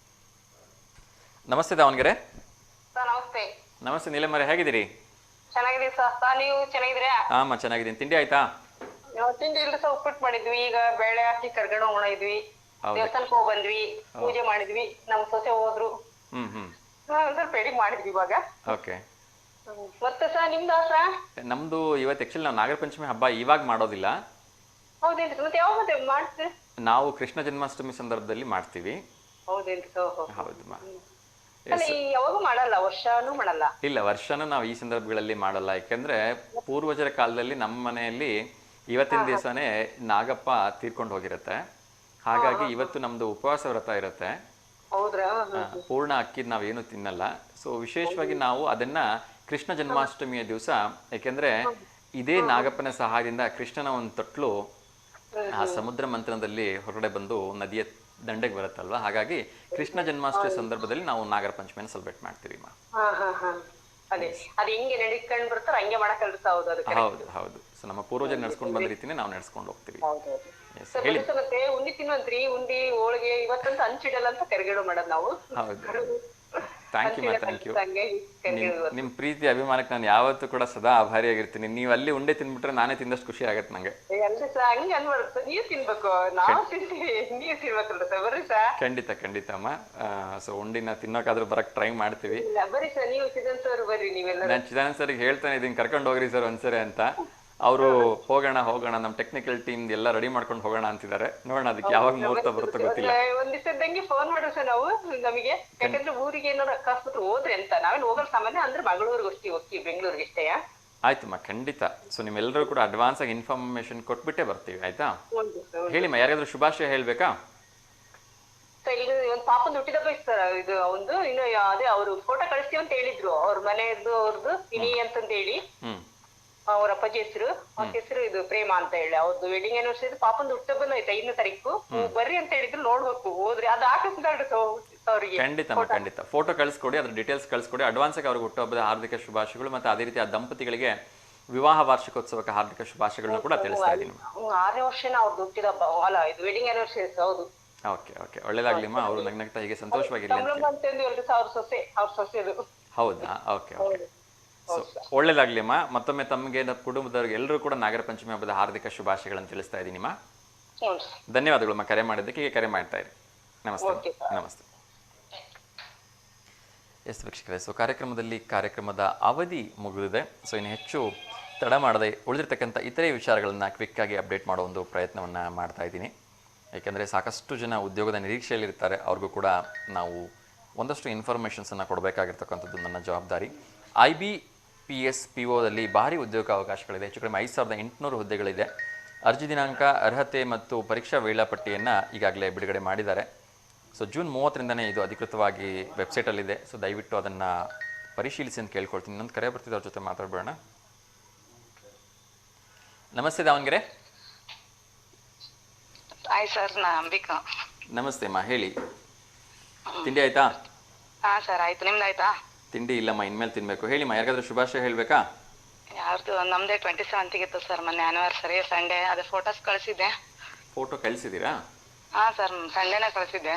ನಮಸ್ತೆ ದಾವಣಗೆರೆ. ನಮಸ್ತೆ. ನಮಸ್ತೆ ನೀಲಮ್ಮರೆ, ಹೇಗಿದ್ದೀರಿ? ಚೆನ್ನಾಗಿದ್ದೀವಿ ಸರ್, ನೀವು ಚೆನ್ನಾಗಿದ್ದೀರಾ? ಹಾಂ ಚೆನ್ನಾಗಿದ್ದೀನಿ. ತಿಂಡಿ ಆಯ್ತಾ? ತಿಂಡಿ ಇಲ್ಲ ಸರ್, ಉಪ್ಪಿಟ್ಟು ಮಾಡಿದ್ವಿ. ಈಗ ಬೇಳೆ ಹಾಕಿ ಕರ್ಗಣ ಉಣ ಇದ್ವಿ, ದೇವಸ್ಥಾನಕ್ಕೆ ಹೋಗಿ ಬಂದ್ವಿ, ಪೂಜೆ ಮಾಡಿದ್ವಿ. ನಮ್ಮ ಸೊಸೆ ಹೋದ್ರು, ಸ್ವಲ್ಪ ಎಡಿಗೆ ಮಾಡಿದ್ವಿ ಇವಾಗ. ಓಕೆ. ಮತ್ತೆ ಸರ್ ನಿಮ್ದು ಸರ್? ನಮ್ದು ಇವತ್ತು ಆ್ಯಕ್ಚುಲಿ ನಾವು ನಾಗರ ಪಂಚಮಿ ಹಬ್ಬ ಇವಾಗ ಮಾಡೋದಿಲ್ಲ. ಹೌದೇನ್ರಿ? ಮತ್ತೆ ಯಾವಾಗ ಮಾಡ್ತೀವಿ? ನಾವು ಕೃಷ್ಣ ಜನ್ಮಾಷ್ಟಮಿ ಸಂದರ್ಭದಲ್ಲಿ ಮಾಡ್ತೀವಿ. ಹೌದೇನ್ರಿ? ಹೌದಮ್ಮ. ಯಾವಾಗೂ ಮಾಡಲ್ಲ, ವರ್ಷನೂ ಮಾಡಲ್ಲ? ಇಲ್ಲ, ವರ್ಷನೂ ನಾವು ಈ ಸಂದರ್ಭಗಳಲ್ಲಿ ಮಾಡಲ್ಲ. ಯಾಕೆಂದ್ರೆ ಪೂರ್ವಜರ ಕಾಲದಲ್ಲಿ ನಮ್ಮ ಮನೆಯಲ್ಲಿ ಇವತ್ತಿನ ದಿವಸನೇ ನಾಗಪ್ಪ ತೀರ್ಕೊಂಡು ಹೋಗಿರುತ್ತೆ. ಹಾಗಾಗಿ ಇವತ್ತು ನಮ್ದು ಉಪವಾಸ ವ್ರತ ಇರುತ್ತೆ. ಪೂರ್ಣ ಅಕ್ಕಿದ್ ನಾವೇನು ತಿನ್ನಲ್ಲ. ಸೊ ವಿಶೇಷವಾಗಿ ನಾವು ಅದನ್ನ ಕೃಷ್ಣ ಜನ್ಮಾಷ್ಟಮಿಯ ದಿವಸ, ಯಾಕೆಂದ್ರೆ ಇದೇ ನಾಗಪ್ಪನ ಸಹಾಯದಿಂದ ಕೃಷ್ಣನ ಒಂದು ತೊಟ್ಲು ಆ ಸಮುದ್ರ ಮಂಥನದಲ್ಲಿ ಹೊರಗಡೆ ಬಂದು ನದಿಯ ದಂಡೆಗೆ ಬರುತ್ತಲ್ವಾ. ಹಾಗಾಗಿ ಕೃಷ್ಣ ಜನ್ಮಾಷ್ಟಮಿ ಸಂದರ್ಭದಲ್ಲಿ ನಾವು ನಾಗರ ಪಂಚಮಿಯನ್ನು ಸೆಲೆಬ್ರೇಟ್ ಮಾಡ್ತೀವಿ. ಹೌದು ಹೌದು. ಸೊ ನಮ್ಮ ಪೂರ್ವಜರು ನಡ್ಸ್ಕೊಂಡು ಬಂದ ರೀತಿನೇ ನಾವು ನಡ್ಸ್ಕೊಂಡು ಹೋಗ್ತೀವಿ. ಉಂಡಿ ತಿನ್ನುವಂತ್ರಿ, ಉಂಡಿ ಹೋಳಿಗೆ ಇವತ್ತಂತ ಹಂಚಿಡಲ್ಲ ಅಂತ ಕರಿಗೇಡು ಮಾಡೋದು ನಾವು. ಹೌದು. Thank you thank you. ನಿಮ್ಮ ಪ್ರೀತಿ ಅಭಿಮಾನಕ್ಕೆ ನಾನು ಯಾವತ್ತೂ ಕೂಡ ಸದಾ ಆಭಾರಿಯಾಗಿರ್ತೀನಿ. ನೀವು ಅಲ್ಲಿ ಉಂಡೆ ತಿಂದ್ಬಿಟ್ರೆ ನಾನೇ ತಿಂದಷ್ಟು ಖುಷಿ ಆಗತ್ತೆ ನಂಗೆ. ಹಂಗೆ ಅನ್ಬಾರ್ದು, ನೀವ್ ತಿನ್ಬೇಕು, ನಾವು ತಿಂತೀವಿ, ನೀವ್ ತಿನ್ಬೇಕಲ್ರ ಸರ್. ಬರ್ರಿ ಸರ್. ಖಂಡಿತ ಅಮ್ಮ. ಸೊ ಉಂಡಿನ ತಿನ್ನೋಕಾದ್ರೂ ಬರಕ್ ಟ್ರೈ ಮಾಡ್ತೀವಿ. ಬರ್ರಿ ಸರ್, ನೀವು ಚಿದಂತ್ ಸರ್ ಬರ್ರಿ. ನೀವೆಲ್ಲ ನಾನು ಚಿದಾನಂದ್ ಸರ್ಗೆ ಹೇಳ್ತಾನೆ ಇದೀನಿ ಕರ್ಕೊಂಡು ಹೋಗ್ರಿ ಸರ್ ಒಂದ್ಸರಿ ಅಂತ. ಅವರು ಹೋಗೋಣ ನಮ್ಮ ಟೆಕ್ನಿಕಲ್ ಟೀಮ್ ಎಲ್ಲ ರೆಡಿ ಮಾಡ್ಕೊಂಡು ಹೋಗೋಣ ಅಂತಿದ್ದಾರೆ. ನೋಡೋಣ ಅದಕ್ಕೆ ಯಾವಾಗ ಮುಹೂರ್ತ ಬರುತ್ತೋ ಗೊತ್ತಿಲ್ಲ. ಒಂದ್ ದಿವಸದಂಗೆ ಫೋನ್ ಮಾಡ್ರಿ ಸರ್ ನಾವು ನಮಗೆ. ಯಾಕಂದ್ರೆ ಊರಿಗೆ ಏನಾರು ಅಕಸ್ಮಾತ್ ಹೋದ್ರಿ ಅಂತ ನಾವೇನು ಹೋಗಲ್ ಸಾಮಾನ್ಯ ಅಂದ್ರೆ ಮಂಗಳೂರಿಗೆ ಹೋಗ್ತೀವಿ, ಬೆಂಗಳೂರಿಗೆ ಇಷ್ಟೇ. ಆಯ್ತಮ್ಮ, ಖಂಡಿತ. ಸೊ ನಿಮ್ಮೆಲ್ಲರೂ ಕೂಡ ಅಡ್ವಾನ್ಸ್ ಆಗಿ ಇನ್ಫಾರ್ಮೇಶನ್ ಕೊಟ್ಬಿಟ್ಟೆ ಬರ್ತೀವಿ, ಆಯ್ತಾ? ಹೇಳಿಮ್ಮ, ಯಾರಿಗಾದ್ರೂ ಶುಭಾಶಯ ಹೇಳ್ಬೇಕಾ? ಇಲ್ಲಿ ಒಂದ್ ಪಾಪಂದು ಹುಟ್ಟಿದಬ್ಬ ಇತ್ತು ಸರ್. ಇದು ಒಂದು ಇನ್ನು ಅದೇ ಅವ್ರು ಫೋಟೋ ಕಳಿಸ್ತೀವಿ ಅಂತ ಹೇಳಿದ್ರು. ಅವ್ರ ಮನೆಯದ್ದು ಅವ್ರದ್ದು ಇನಿ ಅಂತಂದ ಹೇಳಿ, ಅವ್ರ ಅಪ್ಪಾಜಿ ಹೆಸರು, ಅವ್ರ ಹೆಸರು ಇದು ಪ್ರೇಮ ಅಂತ ಹೇಳಿ. ಅವ್ರದ್ದು ವೆಡ್ಡಿಂಗ್ ಆನಿವರ್ಸರಿ ಪಾಪಂದು ಹುಟ್ಟುಹಬ್ಬ ಐತೆ 5ನೇ ತಾರೀಕು. ಬರ್ರಿ ಅಂತ ಹೇಳಿದ್ರು, ನೋಡ್ಬೇಕು. ಹೋದ್ರಿ ಅದು ಹಾಕಿಸ್ದಾಡ್ರಿ ಅವ್ರಿಗೆ. ಖಂಡಿತ ಫೋಟೋ ಕಳಿಸ್ಕೊಡಿ, ಅದ್ರ ಡೀಟೇಲ್ಸ್ ಕಳಿಸ್ಕೊಡಿ. ಅಡ್ವಾನ್ಸ್ ಆಗಿ ಅವ್ರಿಗೆ ಹುಟ್ಟುಹಬ್ಬದ ಹಾರ್ದಿಕ ಶುಭಾಶಯಗಳು. ಮತ್ತೆ ಅದೇ ರೀತಿ ಆ ದಂಪತಿಗಳಿಗೆ ವಿವಾಹ ವಾರ್ಷಿಕೋತ್ಸವಕ್ಕೆ ಹಾರ್ದಿಕ ಶುಭಾಶಯಗಳನ್ನ ಕೂಡ ತಿಳಿಸ್ತಾ ಇದ್ದೀನಿ. 6ನೇ ವರ್ಷನ ಅವ್ರದ್ದು ಹುಟ್ಟಿದಬ್ಬ, ಅಲ್ಲ ಇದು ವೆಡ್ಡಿಂಗ್ ಆನಿವರ್ಸರಿ. ಹೌದು. ಓಕೆ ಒಳ್ಳೇದಾಗ್ಲಿಮ್ಮ. ಅವ್ರು ನಗ್ನಗ್ತಾ ಹೀಗೆ ಸಂತೋಷವಾಗಿರ್ಲಿ ಅಂತ. ಅವ್ರ ಸೊಸೆದು. ಹೌದಾ? ಓಕೆ. ಸೊ ಒಳ್ಳೇದಾಗ್ಲಿಮ್ಮ. ಮತ್ತೊಮ್ಮೆ ತಮಗೆ ಕುಟುಂಬದವ್ರಿಗೆ ಎಲ್ಲರೂ ಕೂಡ ನಾಗರ ಪಂಚಮಿ ಹಬ್ಬದ ಹಾರ್ದಿಕ ಶುಭಾಶಯಗಳನ್ನು ತಿಳಿಸ್ತಾ ಇದ್ದೀನಿಮ್ಮ. ಧನ್ಯವಾದಗಳಮ್ಮ ಕರೆ ಮಾಡಿದ್ದಕ್ಕೆ. ಹೀಗೆ ಕರೆ ಮಾಡ್ತಾ ಇರಿ. ನಮಸ್ತೆ. ಎಸ್ ವೀಕ್ಷಕರೇ, ಸೊ ಕಾರ್ಯಕ್ರಮದ ಅವಧಿ ಮುಗಿದಿದೆ. ಸೊ ಇನ್ನು ಹೆಚ್ಚು ತಡ ಮಾಡದೆ ಉಳಿದಿರ್ತಕ್ಕಂಥ ಇತರೆ ವಿಚಾರಗಳನ್ನು ಕ್ವಿಕ್ಕಾಗಿ ಅಪ್ಡೇಟ್ ಮಾಡೋ ಒಂದು ಪ್ರಯತ್ನವನ್ನು ಮಾಡ್ತಾ ಇದ್ದೀನಿ. ಏಕೆಂದರೆ ಸಾಕಷ್ಟು ಜನ ಉದ್ಯೋಗದ ನಿರೀಕ್ಷೆಯಲ್ಲಿರ್ತಾರೆ. ಅವ್ರಿಗೂ ಕೂಡ ನಾವು ಒಂದಷ್ಟು ಇನ್ಫಾರ್ಮೇಷನ್ಸನ್ನು ಕೊಡಬೇಕಾಗಿರ್ತಕ್ಕಂಥದ್ದು ನನ್ನ ಜವಾಬ್ದಾರಿ. IBPS POದಲ್ಲಿ ಭಾರಿ ಉದ್ಯೋಗ ಅವಕಾಶಗಳಿದೆ. ಹೆಚ್ಚು ಕಡಿಮೆ 5800 ಹುದ್ದೆಗಳಿದೆ. ಅರ್ಜಿ ದಿನಾಂಕ, ಅರ್ಹತೆ ಮತ್ತು ಪರೀಕ್ಷಾ ವೇಳಾಪಟ್ಟಿಯನ್ನು ಈಗಾಗಲೇ ಬಿಡುಗಡೆ ಮಾಡಿದ್ದಾರೆ. ಸೊ ಜೂನ್ 30ರಿಂದನೇ ಇದು ಅಧಿಕೃತವಾಗಿ ವೆಬ್ಸೈಟಲ್ಲಿದೆ. ಸೊ ದಯವಿಟ್ಟು ಅದನ್ನು ಪರಿಶೀಲಿಸಿ ಅಂತ ಕೇಳ್ಕೊಳ್ತೀನಿ. ಇನ್ನೊಂದು ಕರೆ ಬರ್ತಿದ್ದೆ, ಅವ್ರ ಜೊತೆ ಮಾತಾಡಬೇಡ. ನಮಸ್ತೆ ದಾವಣಗೆರೆ. ಹಾಯ್ ಸರ್, ನಾ ಅಂಬಿಕಾ. ನಮಸ್ತೆ ಅಮ್ಮ, ಹೇಳಿ. ತಿಂಡಿ ಆಯ್ತಾ? ಹಾ ಸರ್, ಆಯ್ತು. ನಿಮ್ದು ಆಯ್ತಾ? ತಿಂಡಿ ಇಲ್ಲಮ್ಮ, ಇನ್ಮೇಲೆ ತಿನ್ಬೇಕು. ಹೇಳಿಮ್ಮ, ಯಾರಿಗಾದ್ರೂ ಶುಭಾಶಯ ಹೇಳ್ಬೇಕಾ? ಯಾರ್ದು? ನಮ್ದೇ 27th ಇತ್ತು ಸರ್, ಮೊನ್ನೆ ಆನಿವರ್ಸರಿ ಸಂಡೇ. ಅದೇ ಫೋಟೋಸ್ ಕಳಿಸಿದ್ದೆ. ಫೋಟೋ ಕಳಿಸಿದ್ದೀರಾ? ಹಾ ಸರ್, ಸಂಡೇನೇ ಕಳಿಸಿದ್ದೆ.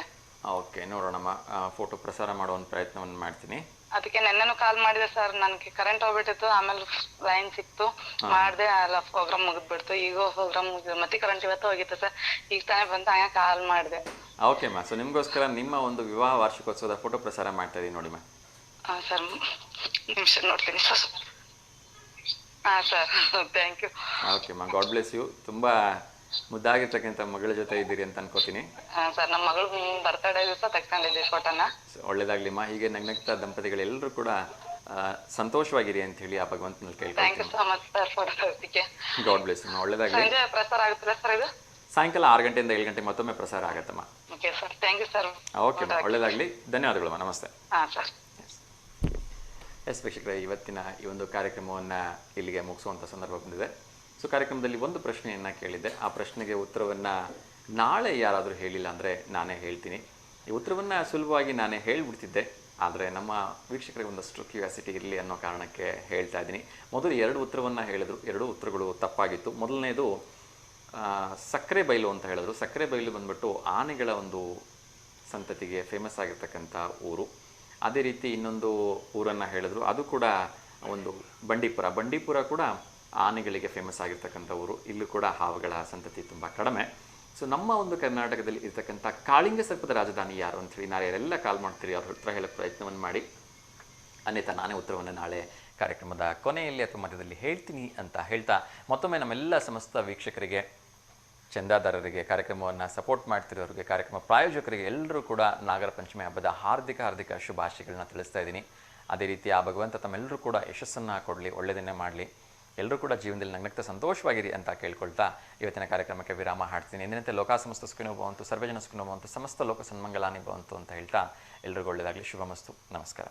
ಓಕೆ, ನೋಡೋಣಮ್ಮ. ಫೋಟೋ ಪ್ರಸಾರ ಮಾಡೋ ಒಂದು ಪ್ರಯತ್ನವನ್ನು ಮಾಡ್ತೀನಿ. ಅದಕ್ಕೆ ನೆನ್ನೆನೂ ಕಾಲ್ ಮಾಡಿದೆ ಸರ್. ನನಗೆ ಕರೆಂಟ್ ಹೋಗ್ಬಿಟ್ಟಿತ್ತು, ಆಮೇಲೆ ಲೈನ್ ಸಿಕ್ತು, ಮಾಡಿದೆ. ಅಲ್ಲ ಪ್ರೋಗ್ರಾಮ್ ಮುಗಿದ್ಬಿಡ್ತು. ಈಗ ಪ್ರೋಗ್ರಾಮ್ ಮುಗಿದು ಮತ್ತೆ ಕರೆಂಟ್ ಇವತ್ತು ಹೋಗಿತ್ತು ಸರ್. ಈಗ ತಾನೇ ಬಂತು, ಹಂಗೆ ಕಾಲ್ ಮಾಡಿದೆ. ಓಕೆ ಅಮ್ಮ. ಸೊ ನಿಮಗೋಸ್ಕರ ನಿಮ್ಮ ಒಂದು ವಿವಾಹ ವಾರ್ಷಿಕೋತ್ಸವದ ಫೋಟೋ ಪ್ರಸಾರ ಮಾಡ್ತಾ ಇದ್ದೀನಿ, ನೋಡಿಮ್ಮ. ಹಾಂ ಸರ್, ನಿಮಿಷ ನೋಡ್ತೀನಿ ಸರ್. ಹಾಂ ಸರ್, ಥ್ಯಾಂಕ್ ಯು. ಓಕೆ ಅಮ್ಮ, ಗಾಡ್ ಬ್ಲೆಸ್ ಯು. ತುಂಬ ಮುದ್ದಾಗಿರ್ತಕ್ಕಂಥ ಮಗಳ ಜೊತೆ ಇದ್ದೀರಿ ಅಂತ ಅನ್ಕೋತೀನಿ. ಹಾಂ ಸರ್, ನಮ್ಮ ಮಗಳು ಬರ್ತಡೇ ದಿವಸ ತಗೊಂಡಿದ್ದೆ ಫೋಟೋನ. ಒಳ್ಳೇದಾಗ್ಲಿಮ್ಮ. ಹೀಗೆ ನಗ್ನಗ್ತಾ ದಂಪತಿಗಳೆಲ್ಲರೂ ಕೂಡ ಸಂತೋಷವಾಗಿರಿ ಅಂತ ಹೇಳಿ ಆ ಭಗವಂತನಲ್ಲಿ ಕೇಳ್ಕೊಳ್ತೀನಿ. Thank you so much sir photo ಕಳಿಸಿಕ್ಕೆ. ಗಾಡ್ ಬ್ಲೆಸ್ ಅಮ್ಮ, ಒಳ್ಳೇದಾಗಲಿ. ಸಂಜೆ ಪ್ರಸಾರ ಆಗುತ್ತದೆ ಸರ್ ಇದು? ಸಾಯಂಕಾಲ 6 ಗಂಟೆಯಿಂದ 7 ಗಂಟೆ ಮತ್ತೊಮ್ಮೆ ಪ್ರಸಾರ ಆಗತ್ತಮ್ಮ. Okay sir, thank you sir. Okay, ಒಳ್ಳೇದಾಗಲಿ. ಧನ್ಯವಾದಗಳಮ್ಮ. ನಮಸ್ತೆ. ಹಾಂ ಸರ್. ಎಸ್ ವೀಕ್ಷಕರೇ, ಇವತ್ತಿನ ಈ ಒಂದು ಕಾರ್ಯಕ್ರಮವನ್ನು ಇಲ್ಲಿಗೆ ಮುಗಿಸುವಂಥ ಸಂದರ್ಭ ಬಂದಿದೆ. ಸೊ ಕಾರ್ಯಕ್ರಮದಲ್ಲಿ ಒಂದು ಪ್ರಶ್ನೆಯನ್ನು ಕೇಳಿದ್ದೆ. ಆ ಪ್ರಶ್ನೆಗೆ ಉತ್ತರವನ್ನು ನಾಳೆ ಯಾರಾದರೂ ಹೇಳಿಲ್ಲ ಅಂದರೆ ನಾನೇ ಹೇಳ್ತೀನಿ. ಈ ಉತ್ತರವನ್ನು ಸುಲಭವಾಗಿ ನಾನೇ ಹೇಳಿಬಿಡ್ತಿದ್ದೆ, ಆದರೆ ನಮ್ಮ ವೀಕ್ಷಕರಿಗೆ ಒಂದಷ್ಟು ಕ್ಯೂರಿಯಾಸಿಟಿ ಇರಲಿ ಅನ್ನೋ ಕಾರಣಕ್ಕೆ ಹೇಳ್ತಾ ಇದ್ದೀನಿ. ಮೊದಲು 2 ಉತ್ತರವನ್ನು ಹೇಳಿದರು. 2 ಉತ್ತರಗಳು ತಪ್ಪಾಗಿತ್ತು. ಮೊದಲನೇದು ಸಕ್ಕರೆ ಬೈಲು ಅಂತ ಹೇಳಿದ್ರು. ಸಕ್ಕರೆ ಬೈಲು ಬಂದ್ಬಿಟ್ಟು ಆನೆಗಳ ಒಂದು ಸಂತತಿಗೆ ಫೇಮಸ್ ಆಗಿರ್ತಕ್ಕಂಥ ಊರು. ಅದೇ ರೀತಿ ಇನ್ನೊಂದು ಊರನ್ನು ಹೇಳಿದ್ರು, ಅದು ಕೂಡ ಒಂದು ಬಂಡೀಪುರ ಕೂಡ ಆನೆಗಳಿಗೆ ಫೇಮಸ್ ಆಗಿರ್ತಕ್ಕಂಥ ಊರು. ಇಲ್ಲೂ ಕೂಡ ಹಾವುಗಳ ಸಂತತಿ ತುಂಬ ಕಡಿಮೆ. ಸೊ ನಮ್ಮ ಒಂದು ಕರ್ನಾಟಕದಲ್ಲಿ ಇರ್ತಕ್ಕಂಥ ಕಾಳಿಂಗ ಸರ್ಪದ ರಾಜಧಾನಿ ಯಾರು ಅಂಥೇಳಿ ನಾಳೆ ಯಾರೆಲ್ಲ ಕಾಲ್ ಮಾಡ್ತೀರಿ ಅವ್ರ ಹತ್ರ ಹೇಳೋ ಪ್ರಯತ್ನವನ್ನು ಮಾಡಿ. ಅನ್ಯಥಾ ನಾನೇ ಉತ್ತರವನ್ನು ನಾಳೆ ಕಾರ್ಯಕ್ರಮದ ಕೊನೆಯಲ್ಲಿ ಅಥವಾ ಮಧ್ಯದಲ್ಲಿ ಹೇಳ್ತೀನಿ ಅಂತ ಹೇಳ್ತಾ, ಮತ್ತೊಮ್ಮೆ ನಮ್ಮೆಲ್ಲ ಸಮಸ್ತ ವೀಕ್ಷಕರಿಗೆ, ಚಂದಾದಾರರಿಗೆ, ಕಾರ್ಯಕ್ರಮವನ್ನು ಸಪೋರ್ಟ್ ಮಾಡ್ತಿರೋರಿಗೆ, ಕಾರ್ಯಕ್ರಮ ಪ್ರಾಯೋಜಕರಿಗೆ ಎಲ್ಲರೂ ಕೂಡ ನಾಗರ ಪಂಚಮಿ ಹಬ್ಬದ ಹಾರ್ದಿಕ ಶುಭಾಶಯಗಳನ್ನ ತಿಳಿಸ್ತಾ ಇದ್ದೀನಿ. ಅದೇ ರೀತಿ ಆ ಭಗವಂತ ತಮ್ಮೆಲ್ಲರೂ ಕೂಡ ಯಶಸ್ಸನ್ನು ಕೊಡಲಿ, ಒಳ್ಳೆಯದನ್ನೇ ಮಾಡಲಿ, ಎಲ್ಲರೂ ಕೂಡ ಜೀವನದಲ್ಲಿ ನಗ್ನಗ್ತಾ ಸಂತೋಷವಾಗಿರಿ ಅಂತ ಕೇಳ್ಕೊಳ್ತಾ ಇವತ್ತಿನ ಕಾರ್ಯಕ್ರಮಕ್ಕೆ ವಿರಾಮ ಹಾಡ್ತೀನಿ. ಎಂದಿನಂತೆ ಲೋಕ ಸಮಸ್ತ ಸುಖಿನೋ ಭವಂತು, ಸರ್ವಜನ ಸುಖಿನೋ ಭವಂತು, ಸಮಸ್ತ ಲೋಕ ಸನ್ಮಂಗಲಾನಿ ಭವಂತು ಅಂತ ಹೇಳ್ತಾ ಎಲ್ರಿಗೂ ಒಳ್ಳೆಯದಾಗಲಿ. ಶುಭಮಸ್ತು. ನಮಸ್ಕಾರ.